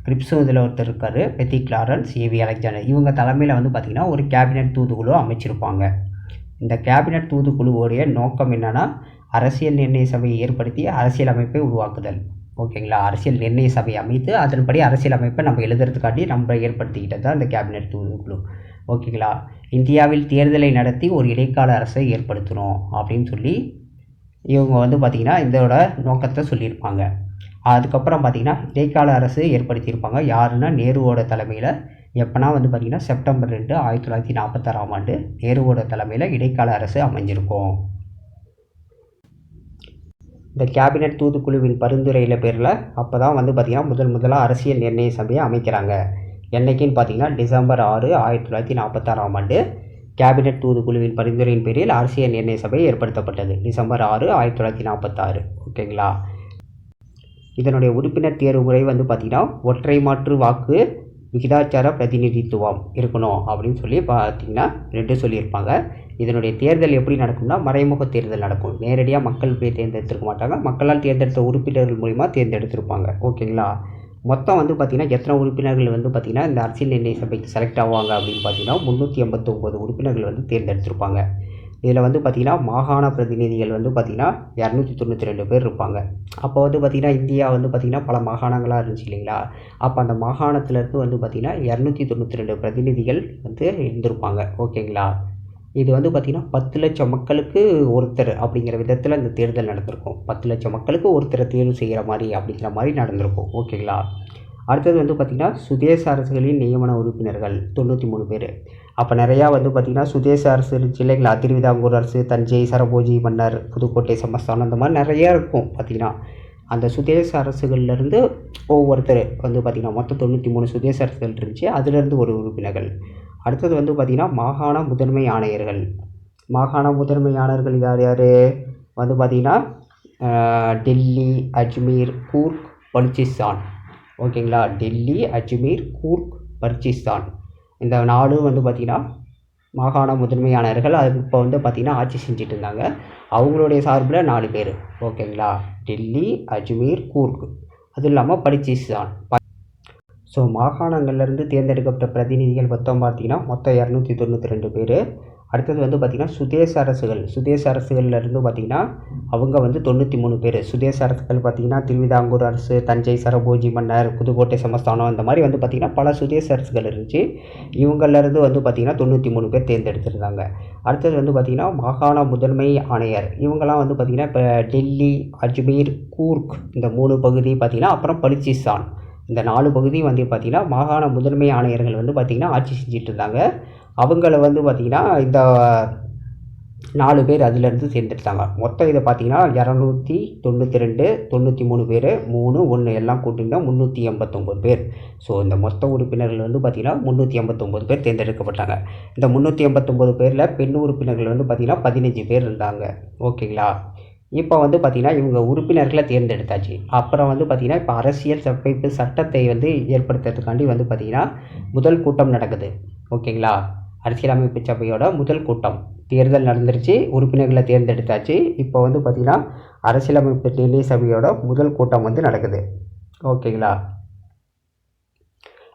கிரிப்ஸும் இதில் ஒருத்தர் இருக்கார், பெத்தி கிளாரன்ஸ், ஏவி அலெக்சாண்டர். இவங்க தலைமையில் வந்து பார்த்திங்கன்னா ஒரு கேபினட் தூதுக்குழு அமைச்சிருப்பாங்க. இந்த கேபினட் தூதுக்குழுவோடைய நோக்கம் என்னென்னா, அரசியல் நிர்ணய சபையை ஏற்படுத்தி அரசியல் அமைப்பை உருவாக்குதல். ஓகேங்களா? அரசியல் நிர்ணய சபையை அமைத்து அதன்படி அரசியல் அமைப்பை நம்ம எழுதுறதுக்காண்டி நம்ம ஏற்படுத்திக்கிட்டது தான் இந்த கேபினட் தூதுக்குழு. ஓகேங்களா? இந்தியாவில் தேர்தலை நடத்தி ஒரு இடைக்கால அரசை ஏற்படுத்தணும் அப்படின்னு இவங்க வந்து பார்த்திங்கன்னா இதோட நோக்கத்தை சொல்லியிருப்பாங்க. அதுக்கப்புறம் பார்த்திங்கன்னா இடைக்கால அரசு ஏற்படுத்தியிருப்பாங்க. யாருன்னா நேருவோட தலைமையில். எப்போனா வந்து பார்த்திங்கன்னா செப்டம்பர் 2 1946 நேருவோட தலைமையில் இடைக்கால அரசு அமைஞ்சிருக்கும். இந்த கேபினட் தூதுக்குழுவின் பரிந்துரையில் பேரில் அப்போ தான் வந்து பார்த்திங்கன்னா முதலாக அரசியல் நிர்ணய சபையை அமைக்கிறாங்க. என்றைக்குன்னு பார்த்திங்கன்னா டிசம்பர் 6 1946 கேபினட் தூதுக்குழுவின் பரிந்துரையின் பேரில் அரசியல் நிர்ணய சபை ஏற்படுத்தப்பட்டது. டிசம்பர் 6 1946. ஓகேங்களா? இதனுடைய உறுப்பினர் தேர்வு முறை வந்து பார்த்திங்கன்னா ஒற்றை மாற்று வாக்கு விகிதாச்சார பிரதிநிதித்துவம் இருக்கணும் அப்படின்னு சொல்லி பார்த்திங்கன்னா 2 சொல்லியிருப்பாங்க. இதனுடைய தேர்தல் எப்படி நடக்கும்னா மறைமுக தேர்தல் நடக்கும். நேரடியாக மக்கள் போய் தேர்ந்தெடுத்துருக்க மாட்டாங்க. மக்களால் தேர்ந்தெடுத்த உறுப்பினர்கள் மூலிமா தேர்ந்தெடுத்திருப்பாங்க. ஓகேங்களா. மொத்தம் வந்து பார்த்திங்கன்னா எத்தனை உறுப்பினர்கள் வந்து பார்த்திங்கன்னா இந்த அரசியல் நிர்ணய சபைக்கு செலக்ட் ஆவாங்க அப்படின்னு பார்த்தீங்கன்னா 389 உறுப்பினர்கள் வந்து தேர்ந்தெடுத்திருப்பாங்க. இதில் வந்து பார்த்திங்கன்னா மாகாண பிரதிநிதிகள் வந்து பார்த்திங்கன்னா 292 பேர் இருப்பாங்க. அப்போ வந்து பார்த்திங்கன்னா இந்தியா வந்து பார்த்திங்கன்னா பல மாகாணங்களாக இருந்துச்சு இல்லைங்களா. அப்போ அந்த மாகாணத்திலேருந்து வந்து பார்த்திங்கன்னா 292 பிரதிநிதிகள் வந்து இருந்திருப்பாங்க. ஓகேங்களா. இது வந்து பார்த்திங்கன்னா 10 லட்சம் மக்களுக்கு ஒருத்தர் அப்படிங்கிற விதத்தில் இந்த தேர்தல் நடந்திருக்கும். 10 லட்சம் மக்களுக்கு ஒருத்தரை தேர்வு செய்கிற மாதிரி அப்படிங்கிற மாதிரி நடந்திருக்கும். ஓகேங்களா. அடுத்தது வந்து பார்த்திங்கன்னா சுதேச அரசுகளின் நியமன உறுப்பினர்கள் 93 பேர். அப்போ நிறையா வந்து பார்த்திங்கன்னா சுதேச அரசு இருந்துச்சு இல்லைங்களா. திருவிதாங்கூர் அரசு, தஞ்சை, சரபோஜி மன்னர், புதுக்கோட்டை சமஸ்தானம், அந்த மாதிரி நிறையா இருக்கும் பார்த்திங்கன்னா. அந்த சுதேச அரசுகள்லேருந்து ஒவ்வொருத்தர் வந்து பார்த்திங்கன்னா மொத்தம் 93 சுதேச அரசுகள் இருந்துச்சு. அதுலேருந்து ஒரு உறுப்பினர்கள். அடுத்தது வந்து பார்த்திங்கன்னா மாகாண முதன்மை ஆணையர்கள். மாகாண முதன்மை ஆணையர்கள் யார் யார் வந்து பார்த்திங்கன்னா டெல்லி, அஜ்மீர், கூர்க், பலுச்சிஸ்தான். ஓகேங்களா. டெல்லி, அஜ்மீர், கூர்க், பலுச்சிஸ்தான் இந்த 4 வந்து பார்த்திங்கன்னா மாகாண முதன்மை ஆணையர்கள். அது இப்போ வந்து பார்த்திங்கன்னா ஆட்சி செஞ்சுட்டு இருந்தாங்க. அவங்களுடைய சார்பில் 4 பேர். ஓகேங்களா. டெல்லி, அஜ்மீர், கூர்க், அது இல்லாமல் பலுச்சிஸ்தான். ஸோ மாகாணங்கள்லேருந்து தேர்ந்தெடுக்கப்பட்ட பிரதிநிதிகள் மொத்தம் பார்த்திங்கன்னா மொத்தம் 292 பேர். அடுத்தது வந்து பார்த்திங்கன்னா சுதேச அரசுகள்லேருந்து பார்த்திங்கன்னா அவங்க வந்து 93 பேர். சுதேச அரசுகள் பார்த்திங்கன்னா திருவிதாங்கூர் அரசு, தஞ்சை, சரபோஜி மன்னர், புதுக்கோட்டை சமஸ்தானம், இந்த மாதிரி வந்து பார்த்திங்கன்னா பல சுதேச அரசுகள் இருந்துச்சு. இவங்கள்லேருந்து வந்து பார்த்திங்கன்னா 93 பேர் தேர்ந்தெடுத்திருந்தாங்க. அடுத்தது வந்து பார்த்திங்கன்னா மாகாண முதன்மை ஆணையர். இவங்கெல்லாம் வந்து பார்த்திங்கன்னா இப்போ டெல்லி, அஜ்மீர், கூர்க் இந்த 3 பகுதி பார்த்திங்கன்னா அப்புறம் பலுச்சிஸ்தான் இந்த 4 பகுதி வந்து பார்த்திங்கன்னா மாகாண முதன்மை ஆணையர்கள் வந்து பார்த்திங்கன்னா ஆட்சி செஞ்சுட்டு இருந்தாங்க. அவங்கள வந்து பார்த்திங்கன்னா இந்த 4 பேர் அதிலேருந்து தேர்ந்தெடுத்தாங்க. மொத்தம் இதை பார்த்திங்கன்னா 292, 93 பேர், 3, 1 எல்லாம் கூட்டிங்கன்னா 389 பேர். ஸோ இந்த மொத்த உறுப்பினர்கள் வந்து பார்த்திங்கன்னா 389 பேர் தேர்ந்தெடுக்கப்பட்டாங்க. இந்த 389 பேரில் பெண் உறுப்பினர்கள் வந்து பார்த்திங்கன்னா 15 பேர் இருந்தாங்க. ஓகேங்களா. இப்போ வந்து பார்த்திங்கன்னா இவங்க உறுப்பினர்களை தேர்ந்தெடுத்தாச்சு. அப்புறம் வந்து பார்த்திங்கன்னா இப்போ அரசியல் சமைப்பு சட்டத்தை வந்து ஏற்படுத்துறதுக்காண்டி வந்து பார்த்திங்கன்னா முதல் கூட்டம் நடக்குது. ஓகேங்களா. அரசியலமைப்பு சபையோட முதல் கூட்டம் தேர்தல் நடந்துருச்சு. உறுப்பினர்களை தேர்ந்தெடுத்தாச்சு. இப்போ வந்து பார்த்திங்கன்னா அரசியலமைப்பு நிர்ணய சபையோட முதல் கூட்டம் வந்து நடக்குது. ஓகேங்களா.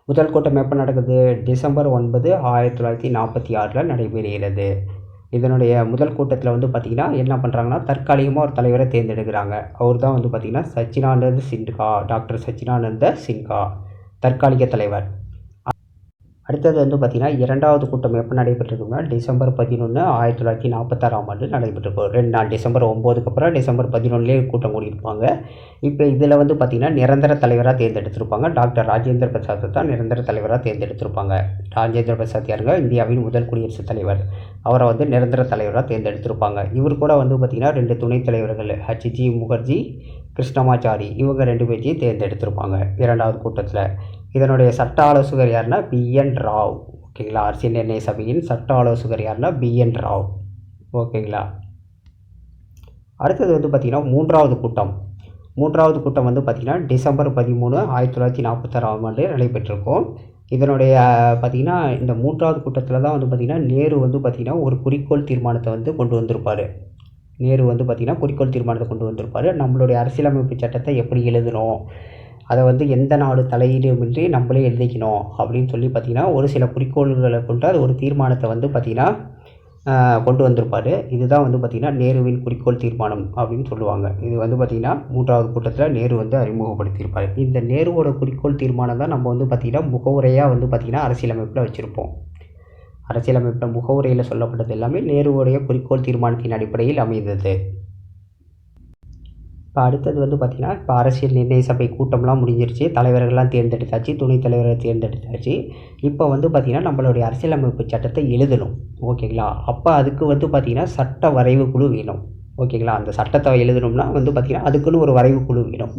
முதல் கூட்டம் எப்போ நடக்குது? டிசம்பர் 9, 1946 நடைபெறுகிறது. இதனுடைய முதல் கூட்டத்தில் வந்து பார்த்திங்கன்னா என்ன பண்ணுறாங்கன்னா தற்காலிகமாக ஒரு தலைவரை தேர்ந்தெடுக்கிறாங்க. அவர் தான் வந்து பார்த்திங்கன்னா சச்சிதானந்த சின்ஹா, டாக்டர் சச்சிதானந்த சின்ஹா தற்காலிக தலைவர். அடுத்தது வந்து பார்த்திங்கன்னா 2வது கூட்டம் எப்போ நடைபெற்றிருக்குன்னா டிசம்பர் 11, 1946 நடைபெற்றிருக்கும். 2 நாள் டிசம்பர் 9க்கு அப்புறம் டிசம்பர் 11 கூட்டம் கூடியிருப்பாங்க. இப்போ இதில் வந்து பார்த்திங்கன்னா நிரந்தர தலைவராக தேர்ந்தெடுத்திருப்பாங்க. டாக்டர் ராஜேந்திர பிரசாத்தை தான் நிரந்தர தலைவராக தேர்ந்தெடுத்திருப்பாங்க. ராஜேந்திர பிரசாத் யாருங்க? இந்தியாவின் முதல் குடியரசுத் தலைவர். அவரை வந்து நிரந்தர தலைவராக தேர்ந்தெடுத்திருப்பாங்க. இவர் கூட வந்து பார்த்திங்கன்னா 2 துணைத் தலைவர்கள் ஹச்ஜி முகர்ஜி, கிருஷ்ணமாச்சாரி, இவங்க 2 பேர்த்தையும் தேர்ந்தெடுத்திருப்பாங்க 2வது கூட்டத்தில். இதனுடைய சட்ட ஆலோசகர் யாருன்னா BN ராவ். ஓகேங்களா. அரசியல் நிர்ணய சபையின் சட்ட ஆலோசகர் யாருன்னா BN ராவ். ஓகேங்களா. அடுத்தது வந்து பார்த்திங்கன்னா 3வது கூட்டம். 3வது கூட்டம் வந்து பார்த்திங்கன்னா டிசம்பர் 13, 1946 நடைபெற்றிருக்கும். இதனுடைய பார்த்திங்கன்னா இந்த 3வது கூட்டத்தில் தான் வந்து பார்த்திங்கன்னா நேரு வந்து பார்த்திங்கன்னா ஒரு குறிக்கோள் தீர்மானத்தை வந்து கொண்டு வந்திருப்பார். நேரு வந்து பார்த்திங்கன்னா குறிக்கோள் தீர்மானத்தை கொண்டு வந்திருப்பார். நம்மளுடைய அரசியலமைப்பு சட்டத்தை எப்படி எழுதணும், அதை வந்து எந்த நாடு தலையீடுமின்றி நம்மளே எழுதிக்கணும் அப்படின்னு சொல்லி பார்த்திங்கன்னா ஒரு சில குறிக்கோள்களை கொண்டு அது ஒரு தீர்மானத்தை வந்து பார்த்திங்கன்னா கொண்டு வந்திருப்பார். இதுதான் வந்து பார்த்திங்கன்னா நேருவின் குறிக்கோள் தீர்மானம் அப்படின்னு சொல்லுவாங்க. இது வந்து பார்த்திங்கன்னா 3வது கூட்டத்தில் நேரு வந்து அறிமுகப்படுத்தியிருப்பார். இந்த நேருவோட குறிக்கோள் தீர்மானம் தான் நம்ம வந்து பார்த்திங்கன்னா முகவுரையாக வந்து பார்த்திங்கன்னா அரசியலமைப்பில் வச்சுருப்போம். அரசியலமைப்பில் முகவுரையில் சொல்லப்பட்டது எல்லாமே நேருவோடைய குறிக்கோள் தீர்மானத்தின் அடிப்படையில் அமைந்தது. இப்போ அடுத்தது வந்து பார்த்திங்கன்னா இப்போ அரசியல் நிர்ணய சபை கூட்டம்லாம் முடிஞ்சிருச்சு. தலைவர்கள்லாம் தேர்ந்தெடுத்தாச்சு, துணைத் தலைவரை தேர்ந்தெடுத்தாச்சு. இப்போ வந்து பார்த்திங்கன்னா நம்மளுடைய அரசியலமைப்பு சட்டத்தை எழுதணும். ஓகேங்களா. அப்போ அதுக்கு வந்து பார்த்திங்கன்னா சட்ட வரைவு குழு வேணும். ஓகேங்களா. அந்த சட்டத்தை எழுதணும்னா வந்து பார்த்திங்கன்னா அதுக்குன்னு ஒரு வரைவு குழு வேணும்.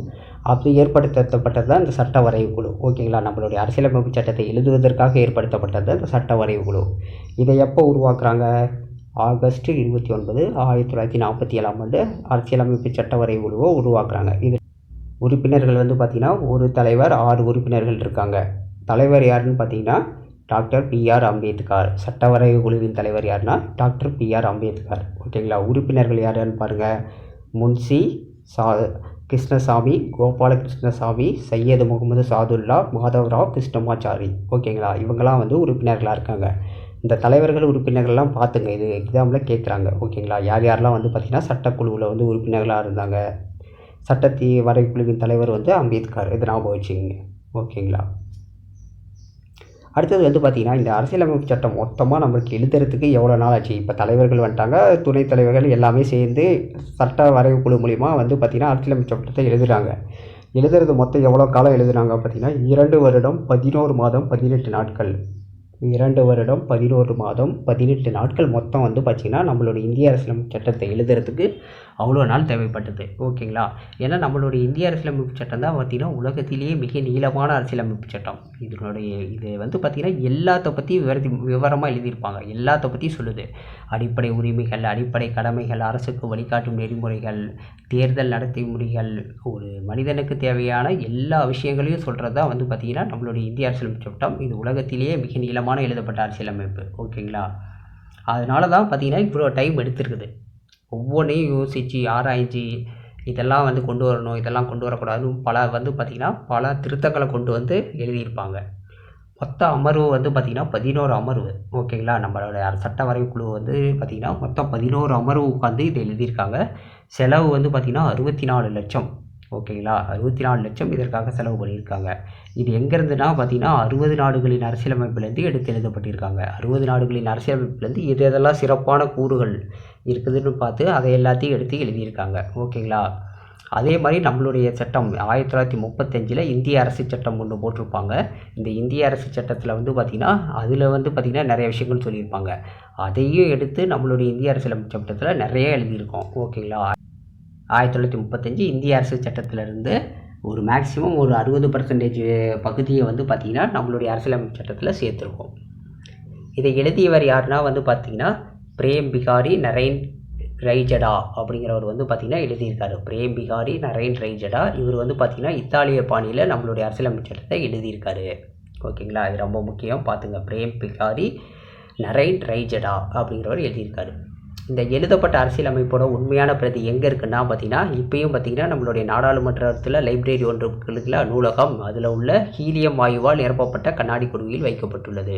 அப்படி ஏற்படுத்தப்பட்டது தான் இந்த சட்ட வரைவு குழு. ஓகேங்களா. நம்மளுடைய அரசியலமைப்பு சட்டத்தை எழுதுவதற்காக ஏற்படுத்தப்பட்டது தான் இந்த சட்ட வரைவு குழு. இதை எப்போ உருவாக்குறாங்க? ஆகஸ்ட் 29, 1947 அரசியலமைப்பு சட்ட வரைவு குழுவை உருவாக்குறாங்க. இது உறுப்பினர்கள் வந்து பார்த்திங்கன்னா ஒரு தலைவர் 6 உறுப்பினர்கள் இருக்காங்க. தலைவர் யாருன்னு பார்த்தீங்கன்னா டாக்டர் பிஆர் அம்பேத்கர். சட்டவரைவு குழுவின் தலைவர் யாருன்னா டாக்டர் பிஆர் அம்பேத்கர். ஓகேங்களா. உறுப்பினர்கள் யார் யாருன்னு பாருங்கள். முன்சி கிருஷ்ணசாமி, கோபாலகிருஷ்ணசாமி, சையது முகமது சாதுல்லா, மாதவராவ் கிருஷ்ணமாச்சாரி. ஓகேங்களா. இவங்கெல்லாம் வந்து உறுப்பினர்களாக இருக்காங்க. இந்த தலைவர்கள் உறுப்பினர்கள்லாம் பார்த்துங்க, இது எக்ஸாமில் கேட்குறாங்க. ஓகேங்களா. யார் யாரெல்லாம் வந்து பார்த்திங்கன்னா சட்டக்குழுவில் வந்து உறுப்பினர்களாக இருந்தாங்க. சட்டத்தி வரைக்குழுவின் தலைவர் வந்து அம்பேத்கர். இதை ஞாபகம் வச்சுக்கோங்க. ஓகேங்களா. அடுத்தது வந்து பார்த்திங்கன்னா இந்த அரசியலமைப்பு சட்டம் மொத்தமாக நம்மளுக்கு எழுதுறதுக்கு எவ்வளோ நாள் ஆச்சு. இப்போ தலைவர்கள் வந்துட்டாங்க, துணைத் தலைவர்கள் எல்லாமே சேர்ந்து சட்ட வரைவு குழு மூலிமா வந்து பார்த்திங்கன்னா அரசியலமைப்பு சட்டத்தை எழுதுகிறாங்க. எழுதுறது மொத்தம் எவ்வளோ காலம் எழுதுனாங்க பார்த்திங்கன்னா 2 வருடம் 11 மாதம் 18 நாட்கள். 2 வருடம் 11 மாதம் 18 நாட்கள் மொத்தம் வந்து பார்த்திங்கன்னா நம்மளுடைய இந்திய அரசியலமைப்பு சட்டத்தை எழுதுறதுக்கு அவ்வளோ நாள் தேவைப்பட்டது. ஓகேங்களா. ஏன்னா நம்மளுடைய இந்திய அரசியலமைப்பு சட்டம் தான் பார்த்திங்கன்னா உலகத்திலேயே மிக நீளமான அரசியலமைப்பு சட்டம். இது வந்து பார்த்திங்கன்னா எல்லாத்த பற்றி விவரமாக எழுதியிருப்பாங்க. எல்லாத்த பற்றியும் சொல்லுது. அடிப்படை உரிமைகள், அடிப்படை கடமைகள், அரசுக்கு வழிகாட்டும் நெறிமுறைகள், தேர்தல் நடத்தைமுறைகள், ஒரு மனிதனுக்கு தேவையான எல்லா விஷயங்களையும் சொல்கிறது தான் வந்து பார்த்திங்கன்னா நம்மளுடைய இந்திய அரசியலமைப்பு சட்டம். இது உலகத்திலேயே மிக நீளமான எழுதப்பட்ட அரசியலமைப்பு. ஓகேங்களா. அதனால தான் பார்த்திங்கன்னா இவ்வளோ டைம் எடுத்துருக்குது. ஒவ்வொன்றையும் யோசித்து ஆராய்ச்சி இதெல்லாம் வந்து கொண்டு வரணும், இதெல்லாம் கொண்டு வரக்கூடாதுன்னு வந்து பார்த்திங்கன்னா பல திருத்தங்களை கொண்டு வந்து எழுதியிருப்பாங்க. மொத்த அமர்வு வந்து பார்த்திங்கன்னா 11 அமர்வு. ஓகேங்களா. நம்மளோட சட்ட வரைவு குழு வந்து பார்த்திங்கன்னா மொத்தம் 11 அமர்வு உட்காந்து இதை எழுதியிருக்காங்க. செலவு வந்து பார்த்திங்கன்னா 64 லட்சம். ஓகேங்களா. 64 லட்சம் இதற்காக செலவு பண்ணியிருக்காங்க. இது எங்கேருந்துனா பார்த்திங்கன்னா 60 நாடுகளின் அரசியலமைப்புலேருந்து எடுத்து எழுதப்பட்டிருக்காங்க. 60 நாடுகளின் அரசியலமைப்புலேருந்து எதெல்லாம் சிறப்பான கூறுகள் இருக்குதுன்னு பார்த்து அதை எல்லாத்தையும் எடுத்து எழுதியிருக்காங்க. ஓகேங்களா. அதே மாதிரி நம்மளுடைய சட்டம் 1935 இந்திய அரசு சட்டம் ஒன்று போட்டிருப்பாங்க. இந்த இந்திய அரசு சட்டத்தில் வந்து பார்த்திங்கன்னா அதில் வந்து பார்த்திங்கன்னா நிறைய விஷயங்கள் சொல்லியிருப்பாங்க. அதையும் எடுத்து நம்மளுடைய இந்திய அரசியலமைப்பு சட்டத்தில் நிறைய எழுதியிருக்கோம். ஓகேங்களா. 1935 இந்திய அரசு சட்டத்திலிருந்து ஒரு மேக்ஸிமம் ஒரு 60% பகுதியை வந்து பார்த்திங்கன்னா நம்மளுடைய அரசியலமைப்பு சட்டத்தில் சேர்த்துருக்கோம். இதை எழுதியவர் யாருன்னா வந்து பார்த்திங்கன்னா பிரேம் பிகாரி நரேன் ரைஜடா அப்படிங்கிறவர் வந்து பார்த்திங்கன்னா எழுதியிருக்காரு. பிரேம் பிகாரி நரேன் ரைஜடா இவர் வந்து பார்த்திங்கன்னா இத்தாலிய பாணியில் நம்மளுடைய அரசியலமைப்பு சட்டத்தை எழுதியிருக்காரு. ஓகேங்களா. இது ரொம்ப முக்கியம், பார்த்துங்க. பிரேம் பிகாரி நரேன் ரைஜடா அப்படிங்கிறவர் எழுதியிருக்காரு. இந்த எழுதப்பட்ட அரசியலமைப்போட உண்மையான பிரதி எங்கே இருக்குன்னா பார்த்திங்கன்னா இப்பயும் பார்த்திங்கன்னா நம்மளுடைய நாடாளுமன்றத்தில் லைப்ரரி ஒன்று இருக்குல்ல, நூலகம், அதில் உள்ள ஹீலியம் வாயுவால் நிரப்பப்பட்ட கண்ணாடி குடுவையில் வைக்கப்பட்டுள்ளது.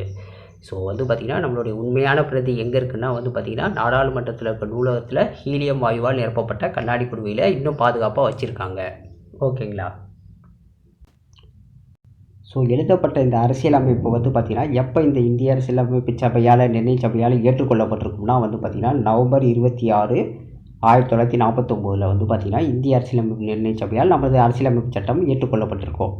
ஸோ வந்து பார்த்திங்கன்னா நம்மளுடைய உண்மையான பிரதி எங்கே இருக்குன்னா வந்து பார்த்திங்கன்னா நாடாளுமன்றத்தில் இருக்க நூலகத்தில் ஹீலியம் வாயுவால் நிரப்பப்பட்ட கண்ணாடி குடுவையில் இன்னும் பாதுகாப்பாக வச்சுருக்காங்க. ஓகேங்களா. ஸோ எழுதப்பட்ட இந்த அரசியலமைப்பு வந்து பார்த்திங்கன்னா எப்போ இந்த இந்திய அரசியலமைப்பு சபையால் நிர்ணய சபையால் ஏற்றுக்கொள்ளப்பட்டிருக்கும்னா வந்து பார்த்திங்கன்னா நவம்பர் 26, 1949 வந்து பார்த்திங்கன்னா இந்திய அரசியலமைப்பு நிர்ணய சபையால் நமது அரசியலமைப்பு சட்டம் ஏற்றுக்கொள்ளப்பட்டிருக்கோம்.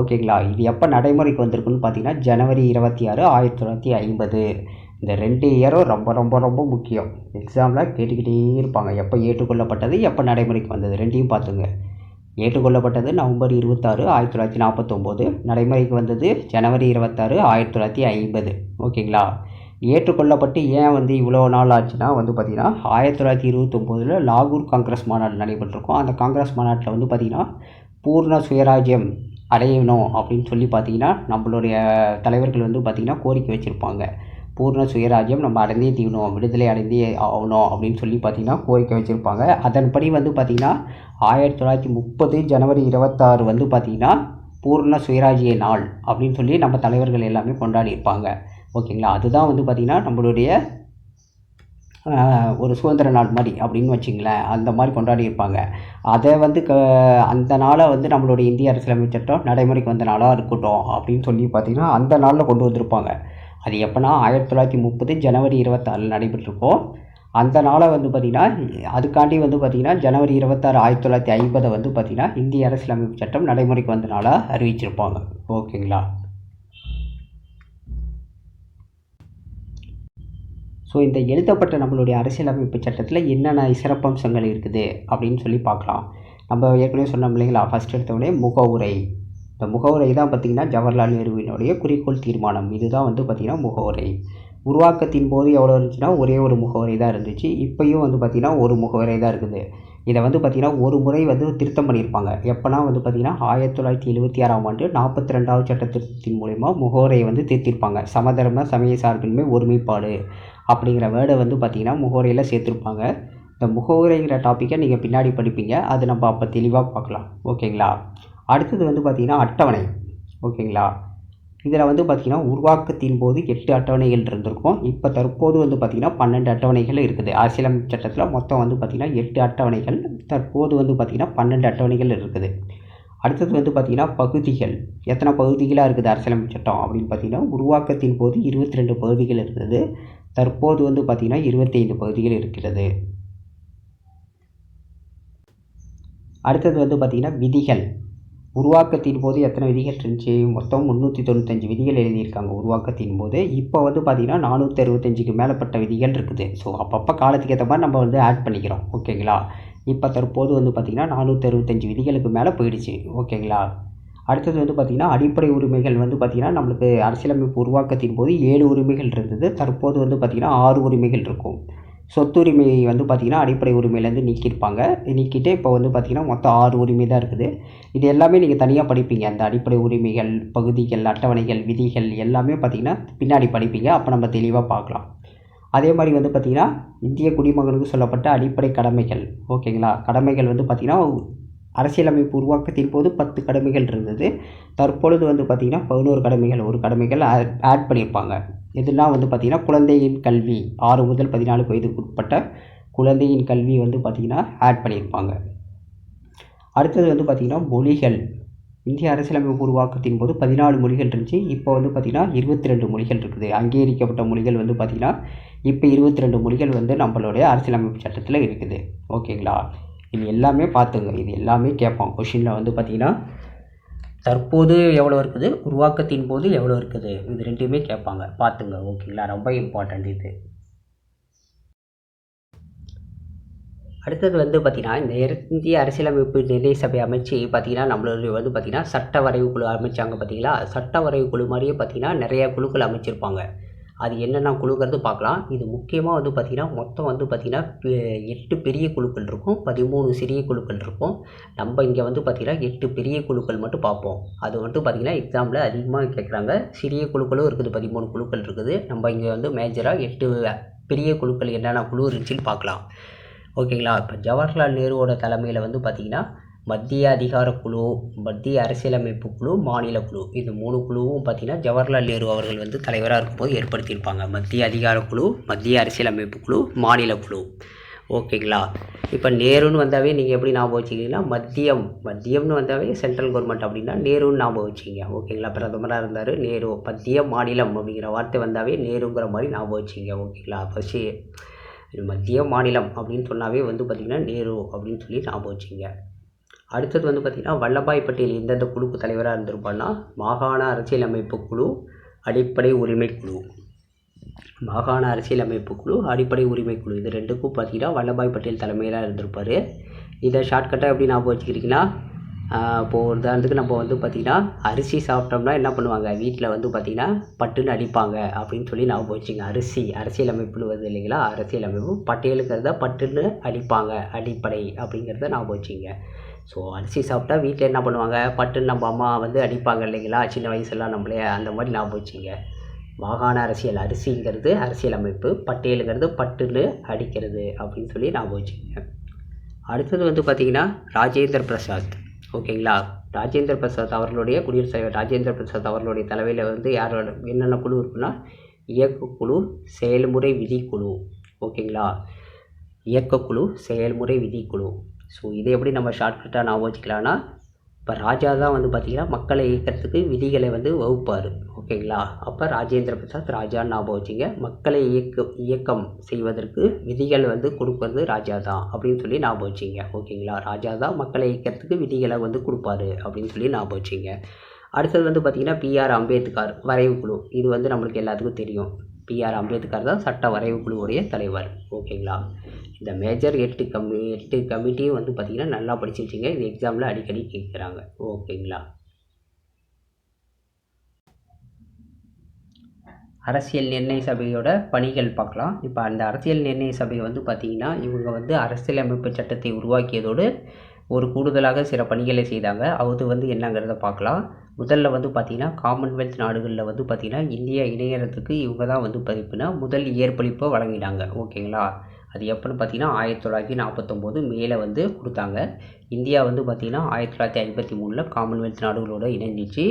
ஓகேங்களா. இது எப்போ நடைமுறைக்கு வந்திருக்குன்னு பார்த்திங்கன்னா ஜனவரி 26, 1950. இந்த 2 இயரும் ரொம்ப ரொம்ப ரொம்ப முக்கியம். எக்ஸாமில் கேட்டுக்கிட்டே இருப்பாங்க. எப்போ ஏற்றுக்கொள்ளப்பட்டது, எப்போ நடைமுறைக்கு வந்தது, ரெண்டையும் பார்த்துங்க. ஏற்றுக்கொள்ளப்பட்டது நவம்பர் 26, 1949. நடைமுறைக்கு வந்தது ஜனவரி 26, 1950. ஓகேங்களா. ஏற்றுக்கொள்ளப்பட்டு ஏன் வந்து இவ்வளோ நாள் ஆச்சுன்னா வந்து பார்த்திங்கன்னா 1929 லாகூர் காங்கிரஸ் மாநாடு நடைபெற்றிருக்கும். அந்த காங்கிரஸ் மாநாட்டில் வந்து பார்த்திங்கன்னா பூர்ண சுயராஜ்யம் அடையணும் அப்படின்னு சொல்லி பார்த்திங்கன்னா நம்மளுடைய தலைவர்கள் வந்து பார்த்திங்கன்னா கோரிக்கை வச்சுருப்பாங்க. பூர்ண சுயராஜ்யம் நம்ம அடைந்தே தீரணும், விடுதலை அடைந்தே ஆகணும் அப்படின்னு சொல்லி பார்த்திங்கன்னா கோரிக்கை வச்சுருப்பாங்க. அதன்படி வந்து பார்த்திங்கன்னா 1930 ஜனவரி 26 வந்து பார்த்திங்கன்னா பூர்ண சுயராஜ்ய நாள் அப்படின்னு சொல்லி நம்ம தலைவர்கள் எல்லாமே கொண்டாடியிருப்பாங்க. ஓகேங்களா. அதுதான் வந்து பார்த்திங்கன்னா நம்மளுடைய ஒரு சுதந்திர நாள் மாதிரி அப்படின்னு வச்சிங்களேன், அந்த மாதிரி கொண்டாடியிருப்பாங்க. அதை வந்து அந்த நாளை வந்து நம்மளுடைய இந்திய அரசியலமைப்பு சட்டம் நடைமுறைக்கு வந்த நாளாக இருக்கட்டும் அப்படின்னு சொல்லி பார்த்திங்கன்னா அந்த நாளில் கொண்டு வந்திருப்பாங்க. அது எப்போனா 1930 ஜனவரி 26 நடைபெற்றிருக்கோம். அந்த நாளை வந்து பார்த்திங்கன்னா அதுக்காண்டி வந்து பார்த்திங்கன்னா ஜனவரி 26, 1950 வந்து பார்த்திங்கன்னா இந்திய அரசியலமைப்பு சட்டம் நடைமுறைக்கு வந்த நாளாக அறிவிச்சிருப்பாங்க. ஓகேங்களா. ஸோ இந்த எழுதப்பட்ட நம்மளுடைய அரசியலமைப்பு சட்டத்தில் என்னென்ன சிறப்பம்சங்கள் இருக்குது அப்படின்னு சொல்லி பார்க்கலாம். நம்ம ஏற்கனவே சொன்னோம் இல்லைங்களா, ஃபஸ்ட் எடுத்தோடனே முகவுரை. இந்த முகவுரை தான் பார்த்திங்கன்னா ஜவஹர்லால் நேருவினுடைய குறிக்கோள் தீர்மானம். இதுதான் வந்து பார்த்திங்கன்னா முகவுரை. உருவாக்கத்தின் போது எவ்வளோ இருந்துச்சுன்னா ஒரே ஒரு முகவரி தான் இருந்துச்சு. இப்போயும் வந்து பார்த்திங்கன்னா ஒரு முகவரி தான் இருக்குது. இதை வந்து பார்த்திங்கன்னா ஒரு முறை வந்து திருத்தம் பண்ணியிருப்பாங்க. எப்போனா வந்து பார்த்திங்கன்னா 1976ஆம் ஆண்டு 42வது சட்ட திருத்தத்தின் மூலயமா முகவரையை வந்து திருத்திருப்பாங்க. சமதர்ம சமய சார்பின்மை ஒருமைப்பாடு அப்படிங்கிற வேர்டை வந்து பார்த்திங்கன்னா முகவரையில் சேர்த்துருப்பாங்க. இந்த முகவரைங்கிற டாப்பிக்கை நீங்கள் பின்னாடி படிப்பீங்க. அது நம்ம அப்போ தெளிவாக பார்க்கலாம். ஓகேங்களா? அடுத்தது வந்து பார்த்திங்கன்னா அட்டவணை. ஓகேங்களா? இதில் வந்து பார்த்திங்கன்னா உருவாக்கத்தின் போது 8 அட்டவணைகள் இருந்திருக்கும். இப்போ தற்போது வந்து பார்த்திங்கன்னா 12 அட்டவணைகள் இருக்குது. அரசியலமைப்பு சட்டத்தில் மொத்தம் வந்து பார்த்திங்கன்னா 8 அட்டவணைகள், தற்போது வந்து பார்த்திங்கன்னா 12 அட்டவணைகள் இருக்குது. அடுத்தது வந்து பார்த்திங்கன்னா பகுதிகள். எத்தனை பகுதிகளாக இருக்குது அரசியலமைப்பு சட்டம் அப்படின்னு பார்த்திங்கன்னா உருவாக்கத்தின் போது 22 பகுதிகள் இருந்தது. தற்போது வந்து பார்த்திங்கன்னா 25 பகுதிகள் இருக்கிறது. அடுத்தது வந்து பார்த்திங்கன்னா விதிகள். உருவாக்கத்தின் போது எத்தனை விதிகள் இருந்துச்சு? மொத்தம் 395 விதிகள் எழுதியிருக்காங்க உருவாக்கத்தின் போது. இப்போ வந்து பார்த்திங்கன்னா 465க்கு மேலப்பட்ட விதிகள் இருக்குது. ஸோ அப்பப்போ காலத்துக்கு ஏற்ற மாதிரி நம்ம வந்து ஆட் பண்ணிக்கிறோம். ஓகேங்களா? இப்போ தற்போது வந்து பார்த்திங்கன்னா 465 விதிகளுக்கு மேலே போயிடுச்சு. ஓகேங்களா? அடுத்தது வந்து பார்த்திங்கன்னா அடிப்படை உரிமைகள் வந்து பார்த்திங்கன்னா நம்மளுக்கு அரசியலமைப்பு உருவாக்கத்தின் போது 7 உரிமைகள் இருந்தது. தற்போது வந்து பார்த்திங்கன்னா 6 உரிமைகள் இருக்கும். சொத்துரிமை வந்து பார்த்திங்கன்னா அடிப்படை உரிமையிலேருந்து நீக்கிட்டு இப்போ வந்து பார்த்திங்கன்னா மொத்தம் 6 உரிமை தான் இருக்குது. இது எல்லாமே நீங்கள் தனியாக படிப்பீங்க. அந்த அடிப்படை உரிமைகள், பகுதிகள், அட்டவணைகள், விதிகள் எல்லாமே பார்த்திங்கன்னா பின்னாடி படிப்பீங்க. அப்போ நம்ம தெளிவாக பார்க்கலாம். அதே மாதிரி வந்து பார்த்திங்கன்னா இந்திய குடிமகனுக்கு சொல்லப்பட்ட அடிப்படை கடமைகள். ஓகேங்களா? கடமைகள் வந்து பார்த்திங்கன்னா அரசியலமைப்பு உருவாக்கத்தின் போது 10 கடமைகள் இருந்தது. தற்பொழுது வந்து பார்த்திங்கன்னா 11 கடமைகள் ஆட் பண்ணியிருப்பாங்க. இதெல்லாம் வந்து பார்த்திங்கன்னா குழந்தையின் கல்வி 6 முதல் 14 வயதுக்கு உட்பட்ட குழந்தையின் கல்வி வந்து பார்த்திங்கன்னா ஆட் பண்ணியிருப்பாங்க. அடுத்தது வந்து பார்த்திங்கன்னா மொழிகள். இந்திய அரசியலமைப்பு உருவாக்கத்தின் போது 14 மொழிகள் இருந்துச்சு. இப்போ வந்து பார்த்திங்கன்னா 22 மொழிகள் இருக்குது. அங்கீகரிக்கப்பட்ட மொழிகள் வந்து பார்த்திங்கன்னா இப்போ 22 மொழிகள் வந்து நம்மளுடைய அரசியலமைப்பு சட்டத்தில் இருக்குது. ஓகேங்களா? இது எல்லாமே பார்த்துங்க. இது எல்லாமே கேட்பான் கொஷினில் வந்து பார்த்திங்கன்னா தற்போது எவ்வளோ இருக்குது, உருவாக்கத்தின் போது எவ்வளோ இருக்குது, இது ரெண்டுமே கேட்பாங்க. பார்த்துங்க. ஓகேங்களா? ரொம்ப இம்பார்ட்டண்ட் இது. அடுத்தது வந்து பார்த்திங்கன்னா இந்த இந்திய அரசியலமைப்பு நிர்ணய சபை அமைச்சு பார்த்திங்கன்னா நம்மளுடைய வந்து பார்த்திங்கன்னா சட்ட வரைவு குழு அமைச்சாங்க. பார்த்திங்களா? சட்ட வரைவு குழு மாதிரியே பார்த்திங்கன்னா நிறையா குழுக்கள் அமைச்சிருப்பாங்க. அது என்னென்ன குழுக்கிறது பார்க்கலாம். இது முக்கியமாக வந்து பார்த்திங்கன்னா மொத்தம் வந்து பார்த்திங்கன்னா 8 பெரிய குழுக்கள் இருக்கும், 13 சிறிய குழுக்கள் இருக்கும். நம்ம இங்கே வந்து பார்த்திங்கன்னா 8 பெரிய குழுக்கள் மட்டும் பார்ப்போம். அது வந்து பார்த்திங்கன்னா எக்ஸாமில் அதிகமாக கேட்குறாங்க. சிறிய குழுக்களும் இருக்குது, 13 குழுக்கள் இருக்குது. நம்ம இங்கே வந்து மேஜராக 8 பெரிய குழுக்கள் என்னென்ன குழு இருந்துச்சுன்னு பார்க்கலாம். ஓகேங்களா? இப்போ ஜவஹர்லால் நேருவோட தலைமையில் வந்து பார்த்திங்கன்னா மத்திய அதிகார குழு, மத்திய அரசியலமைப்பு குழு, மாநில குழு, இது 3 குழுவும் பார்த்திங்கன்னா ஜவஹர்லால் நேரு அவர்கள் வந்து தலைவராக இருக்கும்போது ஏற்படுத்தியிருப்பாங்க. மத்திய அதிகார குழு, மத்திய அரசியலமைப்பு குழு, மாநில குழு. ஓகேங்களா? இப்போ நேருன்னு வந்தாவே நீங்கள் எப்படி ஞாபகம் வச்சுக்கிங்கன்னா மத்தியம்னு வந்தாவே சென்ட்ரல் கவர்மெண்ட் அப்படின்னா நேருன்னு ஞாபகம் வச்சுக்கிங்க. ஓகேங்களா? பிரதமராக இருந்தார் நேரு. மத்தியம், மாநிலம் அப்படிங்கிற வார்த்தை வந்தாவே நேருங்கிற மாதிரி ஞாபகம் வச்சுக்கிங்க. ஓகேங்களா? ஃபஸ்ட்டு மத்திய மாநிலம் அப்படின்னு சொன்னாவே வந்து பார்த்திங்கன்னா நேரு அப்படின்னு சொல்லி ஞாபகம் வச்சுங்க. அடுத்தது வந்து பார்த்திங்கன்னா வல்லபாய் பட்டேல் எந்தெந்த குழுக்கு தலைவராக இருந்திருப்பான்னா மாகாண அரசியலமைப்பு குழு, அடிப்படை உரிமை குழு. மாகாண அரசியலமைப்பு குழு, அடிப்படை உரிமை குழு, இது ரெண்டுக்கும் பார்த்திங்கன்னா வல்லபாய் பட்டேல் தலைமையிலாக இருந்திருப்பார். இதை ஷார்ட்கட்டாக எப்படி ஞாபகம் வச்சுக்கிறீங்கன்னா இப்போது உதாரணத்துக்கு நம்ம வந்து பார்த்திங்கன்னா அரிசி சாப்பிட்டோம்னா என்ன பண்ணுவாங்க, வீட்டில் வந்து பார்த்திங்கன்னா பட்டுன்னு அடிப்பாங்க அப்படின்னு சொல்லி ஞாபகம் வச்சுங்க. அரசியலமைப்புன்னு வருது இல்லைங்களா? அரசியலமைப்பு பட்டேலுங்கிறத பட்டுன்னு அடிப்பாங்க, அடிப்படை அப்படிங்கிறத ஞாபகம் வச்சுங்க. ஸோ அரிசி சாப்பிட்டா வீட்டில் என்ன பண்ணுவாங்க, பட்டுன்னு நம்ம அம்மா வந்து அடிப்பாங்க இல்லைங்களா? சின்ன வயசுலாம் நம்மளே அந்த மாதிரி ஞாபகம் வச்சுங்க. மாகாண அரசியல், அரிசிங்கிறது அரசியலமைப்பு, பட்டேலுங்கிறது பட்டுன்னு அடிக்கிறது அப்படின்னு சொல்லி ஞாபகம் வச்சுங்க. அடுத்தது வந்து பார்த்திங்கன்னா ராஜேந்திர பிரசாத். ஓகேங்களா? ராஜேந்திர பிரசாத் அவர்களுடைய குடியரசுத் தலைவர் ராஜேந்திர பிரசாத் அவர்களுடைய தலைமையில் வந்து யாரோட என்னென்ன குழு இருக்குன்னா இயக்கக்குழு, செயல்முறை விதிக்குழு. ஓகேங்களா? இயக்கக்குழு, செயல்முறை விதிக்குழு. ஸோ இதை எப்படி நம்ம ஷார்ட்கட்டாக ஞாபகம் வச்சுக்கலாம்னா இப்போ ராஜா தான் வந்து பார்த்திங்கன்னா மக்களை இயக்கிறதுக்கு விதிகளை வந்து வகுப்பார். ஓகேங்களா? அப்போ ராஜேந்திர பிரசாத் ராஜான்னு ஞாபகம் வச்சுங்க. மக்களை இயக்கம் செய்வதற்கு விதிகள் வந்து கொடுப்பது ராஜா தான் அப்படின்னு சொல்லி ஞாபகம் வச்சுங்க. ஓகேங்களா? ராஜா தான் மக்களை இயக்கிறதுக்கு விதிகளை வந்து கொடுப்பாரு அப்படின்னு சொல்லி ஞாபகம் வச்சுங்க. அடுத்தது வந்து பார்த்திங்கன்னா பிஆர் அம்பேத்கர் வரைவு குழு. இது வந்து நம்மளுக்கு எல்லாத்துக்கும் தெரியும். பிஆர் அம்பேத்கர் தான் சட்ட வரைவு குழுவுடைய தலைவர். ஓகேங்களா? இந்த மேஜர் 8 கமிட்டியும் வந்து பார்த்திங்கன்னா நல்லா படிச்சு வச்சுங்க. இது எக்ஸாமில் அடிக்கடி கேட்குறாங்க. ஓகேங்களா? அரசியல் நிர்ணய சபையோட பணிகள் பார்க்கலாம். இப்போ அந்த அரசியல் நிர்ணய சபை வந்து பார்த்திங்கன்னா இவங்க வந்து அரசியலமைப்பு சட்டத்தை உருவாக்கியதோடு ஒரு கூடுதலாக சில பணிகளை செய்தாங்க. அது வந்து என்னங்கிறத பார்க்கலாம். முதல்ல வந்து பார்த்திங்கன்னா காமன்வெல்த் நாடுகளில் வந்து பார்த்திங்கன்னா இந்தியா இணையறதுக்கு இவங்க தான் வந்து பதிப்புனா முதல் ஏற்பளிப்பை வழங்கினாங்க. ஓகேங்களா? அது எப்போன்னு பார்த்தீங்கன்னா 1949 மேலே வந்து கொடுத்தாங்க. இந்தியா வந்து பார்த்திங்கன்னா 1953 காமன்வெல்த் நாடுகளோடு இணைஞ்சிச்சு.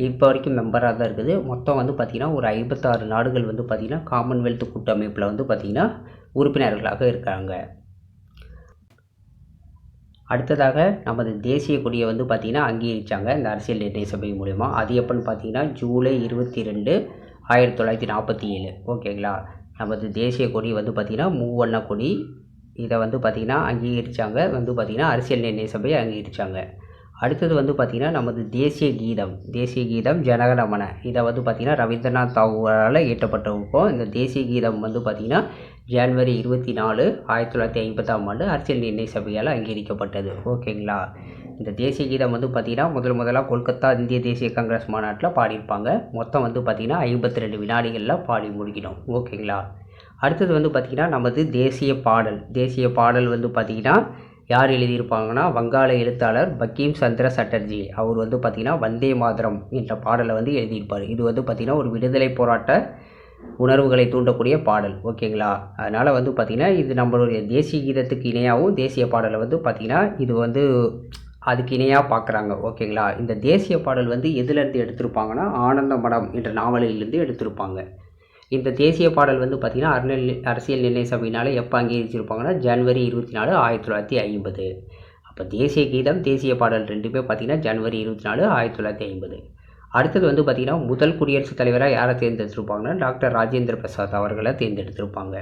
இப்போ வரைக்கும் மெம்பராக தான் இருக்குது. மொத்தம் வந்து பார்த்திங்கன்னா ஒரு 56 நாடுகள் வந்து பார்த்திங்கன்னா காமன்வெல்த் கூட்டமைப்பில் வந்து பார்த்திங்கன்னா உறுப்பினர்களாக இருக்காங்க. அடுத்ததாக நமது தேசிய கொடியை வந்து பார்த்திங்கன்னா அங்கீகரித்தாங்க இந்த அரசியல் நிர்ணய சபை மூலமா. அது எப்போன்னு பார்த்தீங்கன்னா ஜூலை 22, 1947. ஓகேங்களா? நமது தேசிய கொடி வந்து பார்த்திங்கன்னா மூவண்ண கொடி. இதை வந்து பார்த்திங்கன்னா அங்கீகரித்தாங்க. வந்து பார்த்திங்கன்னா அரசியல் நிர்ணய சபையை அங்கீகரித்தாங்க. அடுத்தது வந்து பார்த்திங்கன்னா நமது தேசிய கீதம் ஜனகணமன. இதை வந்து பார்த்திங்கன்னா ரவீந்திரநாத் தாகூரால் இயற்றப்பட்டிருக்கும். இந்த தேசிய கீதம் வந்து பார்த்திங்கன்னா ஜனவரி 24, 1950 அரசியல் நிர்ணய சபையால் அங்கீகரிக்கப்பட்டது. ஓகேங்களா? இந்த தேசிய கீதம் வந்து பார்த்திங்கன்னா முதலாக கொல்கத்தா இந்திய தேசிய காங்கிரஸ் மாநாட்டில் பாடியிருப்பாங்க. மொத்தம் வந்து பார்த்திங்கன்னா 52 வினாடிகளில் பாடி முடிக்கணும். ஓகேங்களா? அடுத்தது வந்து பார்த்திங்கன்னா நமது தேசிய பாடல் வந்து பார்த்திங்கன்னா யார் எழுதியிருப்பாங்கன்னா வங்காள எழுத்தாளர் பங்கீம் சந்திர சட்டர்ஜி. அவர் வந்து பார்த்திங்கன்னா வந்தே மாதரம் என்ற பாடலை வந்து எழுதியிருப்பார். இது வந்து பார்த்திங்கன்னா ஒரு விடுதலை போராட்ட உணர்வுகளை தூண்டக்கூடிய பாடல். ஓகேங்களா? அதனால் வந்து பார்த்திங்கன்னா இது நம்மளுடைய தேசிய கீதத்துக்கு இணையாகவும் தேசிய பாடலை வந்து பார்த்திங்கன்னா இது வந்து அதுக்கு இணையாக பார்க்குறாங்க. ஓகேங்களா? இந்த தேசிய பாடல் வந்து எதுலேருந்து எடுத்திருப்பாங்கன்னா ஆனந்த மடம் என்ற நாவலிலிருந்து எடுத்திருப்பாங்க. இந்த தேசிய பாடல் வந்து பார்த்திங்கன்னா அரசியல் நிர்ணய சபையினால் எப்போ அங்கீகரிச்சிருப்பாங்கன்னா ஜனவரி 24, 1950. அப்போ தேசிய கீதம் தேசிய பாடல் ரெண்டுமே பார்த்திங்கன்னா ஜனவரி 24, 1950. அடுத்தது வந்து பார்த்திங்கன்னா முதல் குடியரசுத் தலைவராக யாரை தேர்ந்தெடுத்திருப்பாங்கன்னா டாக்டர் ராஜேந்திர பிரசாத் அவர்களை தேர்ந்தெடுத்திருப்பாங்க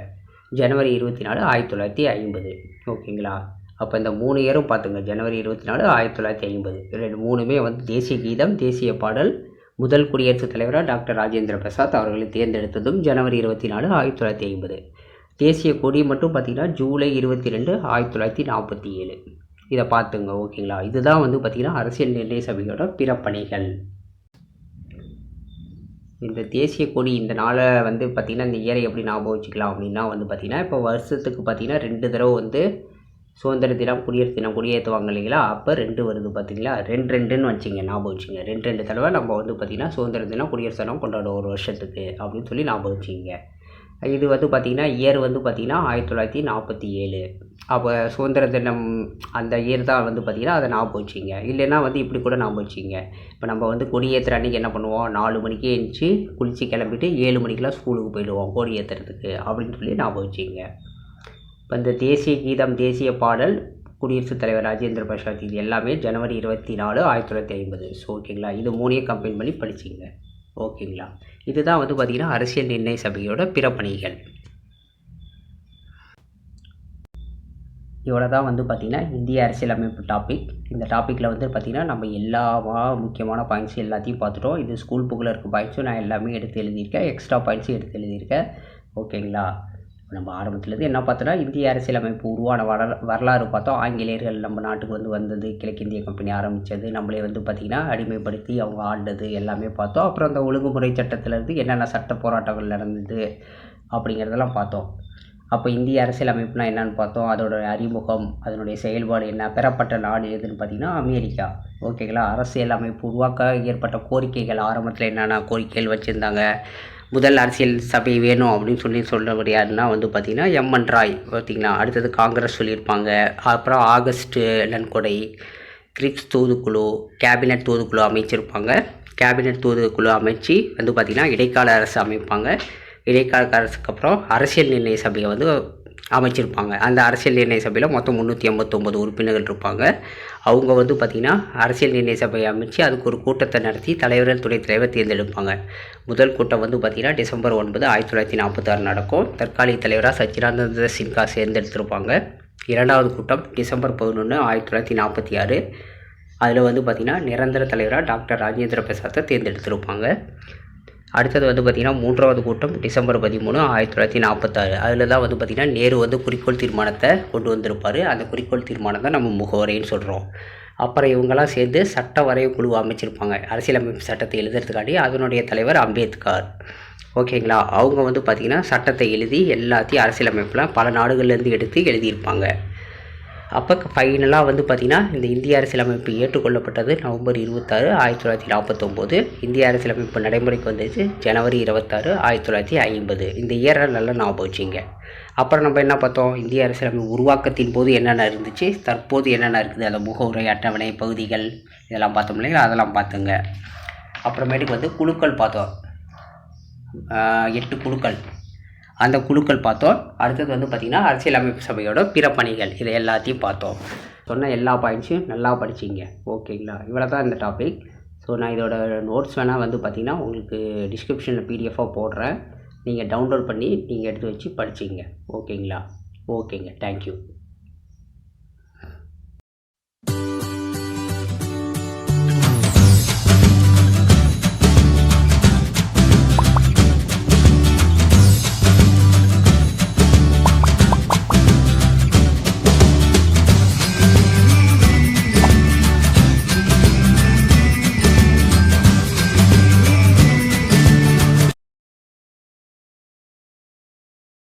ஜனவரி 24, 1950. ஓகேங்களா? அப்போ இந்த 3 இயரும் பார்த்துங்க. ஜனவரி 24, 1950 மூணுமே வந்து தேசிய கீதம் தேசிய பாடல் முதல் குடியரசுத் தலைவராக டாக்டர் ராஜேந்திர பிரசாத் அவர்களை தேர்ந்தெடுத்ததும் ஜனவரி 24, 1950. தேசிய கொடி மட்டும் பார்த்திங்கன்னா ஜூலை 22, 1947. இதை பார்த்துங்க. ஓகேங்களா? இதுதான் வந்து பார்த்திங்கன்னா அரசியல் நிர்ணய சபையோட பிற பணிகள். இந்த தேசிய கொடி இந்த நாளை வந்து பார்த்திங்கன்னா இந்த இயரை எப்படி ஞாபகம் வச்சுக்கலாம் அப்படின்னா வந்து பார்த்திங்கன்னா இப்போ வருஷத்துக்கு பார்த்திங்கன்னா 2 தடவை வந்து சுதந்திர தினம் குடியரசு தினம் கொடியேற்றுவாங்க இல்லைங்களா? அப்போ 2 வருது பார்த்திங்களா? 2 வச்சுங்க, ஞாபகம் வச்சுங்க. 2 தடவை நம்ம வந்து பார்த்திங்கன்னா சுதந்திர தினம் குடியரசு தினம் கொண்டாடுவோம் ஒரு வருஷத்துக்கு அப்படின்னு சொல்லி ஞாபகம் வச்சுங்க. இது வந்து பார்த்திங்கன்னா இயர் வந்து பார்த்திங்கன்னா 1947. அப்போ சுதந்திர தினம் அந்த இயர் தான் வந்து பார்த்திங்கன்னா அதை ஞாபகம் வச்சுங்க. இல்லைன்னா வந்து இப்படி கூட ஞாபகம் வச்சுங்க. இப்போ நம்ம வந்து கொடியேற்றுற அன்றைக்கி என்ன பண்ணுவோம்? 4 மணிக்கு எழுந்துச்சி குளித்து கிளம்பிட்டு 7 மணிக்கெலாம் ஸ்கூலுக்கு போயிடுவோம் கொடி ஏற்றுறதுக்கு அப்படின்னு சொல்லி ஞாபகம் வச்சுங்க. இப்போ இந்த தேசிய கீதம் தேசிய பாடல் குடியரசுத் தலைவர் ராஜேந்திர பிரசாத் இது எல்லாமே ஜனவரி 24, 1950. ஸோ ஓகேங்களா? இது 3 கம்பைன் பண்ணி படிச்சிங்க. ஓகேங்களா? இதுதான் வந்து பார்த்திங்கன்னா அரசியல் நிர்ணய சபையோட பிற பணிகள். இவ்வளோ தான் வந்து பார்த்திங்கன்னா இந்திய அரசியலமைப்பு டாபிக். இந்த டாப்பிக்கில் வந்து பார்த்திங்கன்னா நம்ம எல்லா முக்கியமான பாயிண்ட்ஸ் எல்லாத்தையும் பார்த்துட்டோம். இது ஸ்கூல் புக்கில் இருக்க பாயிண்ட்ஸும் நான் எல்லாமே எடுத்து எழுதியிருக்கேன். எக்ஸ்ட்ரா பாயிண்ட்ஸும் எடுத்து எழுதியிருக்கேன். ஓகேங்களா? நம்ம ஆரம்பத்துலேருந்து என்ன பார்த்தோன்னா இந்திய அரசியலமைப்பு உருவான வரலாறு பார்த்தோம். ஆங்கிலேயர்கள் நம்ம நாட்டுக்கு வந்து வந்தது, கிழக்கிந்திய கம்பெனி ஆரம்பித்தது, நம்மளே வந்து பார்த்திங்கன்னா அடிமைப்படுத்தி அவங்க ஆண்டது எல்லாமே பார்த்தோம். அப்புறம் அந்த ஒழுங்குமுறை சட்டத்திலேருந்து என்னென்ன சட்ட போராட்டங்கள் நடந்தது அப்படிங்கிறதெல்லாம் பார்த்தோம். அப்போ இந்திய அரசியலமைப்புனா என்னென்னு பார்த்தோம். அதோட அறிமுகம், அதனுடைய செயல்பாடு என்ன, பெறப்பட்ட நாடு எதுன்னு பார்த்திங்கன்னா அமெரிக்கா. ஓகேங்களா? அரசியலமைப்பு உருவாக்க ஏற்பட்ட கோரிக்கைகள் ஆரம்பத்தில் என்னென்ன கோரிக்கைகள் வச்சுருந்தாங்க. முதல் அரசியல் சபை வேணும் அப்படின்னு சொல்கிறவர் யாருன்னா வந்து பார்த்திங்கன்னா எம்என் ராய். பார்த்திங்கன்னா அடுத்தது காங்கிரஸ் சொல்லியிருப்பாங்க. அப்புறம் ஆகஸ்ட் நன்கொடை, கிரிப்ஸ் தூதுக்குழு, கேபினட் தூதுக்குழு அமைச்சிருப்பாங்க. கேபினட் தூதுக்குழு அமைச்சு வந்து பார்த்திங்கன்னா இடைக்கால அரசு அமைப்பாங்க. இடைக்கால அரசுக்கு அப்புறம் அரசியல் நிர்ணய சபையை வந்து அமைச்சிருப்பாங்க. அந்த அரசியல் நிர்ணய சபையில் மொத்தம் 389 உறுப்பினர்கள் இருப்பாங்க. அவங்க வந்து பார்த்திங்கன்னா அரசியல் நிர்ணய சபையை அமைச்சு அதுக்கு ஒரு கூட்டத்தை நடத்தி தலைவர்கள் துணைத் தலைவர் தேர்ந்தெடுப்பாங்க. முதல் கூட்டம் வந்து பார்த்திங்கன்னா டிசம்பர் 9, 1946 நடக்கும். தற்காலிக தலைவராக சச்சிதானந்த சின்ஹா தேர்ந்தெடுத்திருப்பாங்க. இரண்டாவது கூட்டம் டிசம்பர் 11, 1946. அதில் வந்து பார்த்திங்கன்னா நிரந்தர தலைவராக டாக்டர் ராஜேந்திர பிரசாத்தை தேர்ந்தெடுத்திருப்பாங்க. அடுத்தது வந்து பார்த்திங்கன்னா மூன்றாவது கூட்டம் டிசம்பர் 13, 1946. அதில் தான் வந்து பார்த்திங்கன்னா நேரு வந்து குறிக்கோள் தீர்மானத்தை கொண்டு வந்திருப்பார். அந்த குறிக்கோள் தீர்மானம் தான் நம்ம முகவரைன்னு சொல்கிறோம். அப்புறம் இவங்கெல்லாம் சேர்ந்து சட்ட வரைவு குழு அமைச்சிருப்பாங்க. அரசியலமைப்பு சட்டத்தை எழுதுறதுக்காண்டி அதனுடைய தலைவர் அம்பேத்கர். ஓகேங்களா. அவங்க வந்து பார்த்திங்கன்னா சட்டத்தை எழுதி எல்லாத்தையும் அரசியலமைப்பில் பல நாடுகள்லேருந்து எடுத்து எழுதியிருப்பாங்க. அப்போ ஃபைனலாக வந்து பார்த்திங்கன்னா இந்த இந்திய அரசியலமைப்பு ஏற்றுக்கொள்ளப்பட்டது நவம்பர் 26, 1949. இந்திய அரசியலமைப்பு நடைமுறைக்கு வந்துச்சு ஜனவரி 26, 1950. இந்த இயரை நல்லா ஞாபகம் வச்சுங்க. அப்புறம் நம்ம என்ன பார்த்தோம், இந்திய அரசியலமைப்பு உருவாக்கத்தின் போது என்னென்ன இருந்துச்சு, தற்போது என்னென்ன இருக்குது, அந்த முகவுரை, அட்டவணை, பகுதிகள் இதெல்லாம் பார்த்தோம் இல்லைங்களா, அதெல்லாம் பார்த்துங்க. அப்புறமேட்டுக்கு வந்து குழுக்கள் பார்த்தோம், 8 குழுக்கள், அந்த குழுக்கள் பார்த்தோம். அடுத்தது வந்து பார்த்திங்கன்னா அரசியலமைப்பு சபையோட பிற பணிகள், இதை எல்லாத்தையும் பார்த்தோம். சொன்ன எல்லா பாயிண்ட்ஸையும் நல்லா படிச்சிங்க. ஓகேங்களா. இவ்வளோ தான் இந்த டாபிக். ஸோ நான் இதோட நோட்ஸ் வேணால் வந்து பார்த்திங்கன்னா உங்களுக்கு டிஸ்கிரிப்ஷனில் பிடிஎஃபாக போடுறேன். நீங்கள் டவுன்லோட் பண்ணி நீங்கள் எடுத்து வச்சு படிச்சிங்க. ஓகேங்களா. ஓகேங்க. தேங்க்யூ.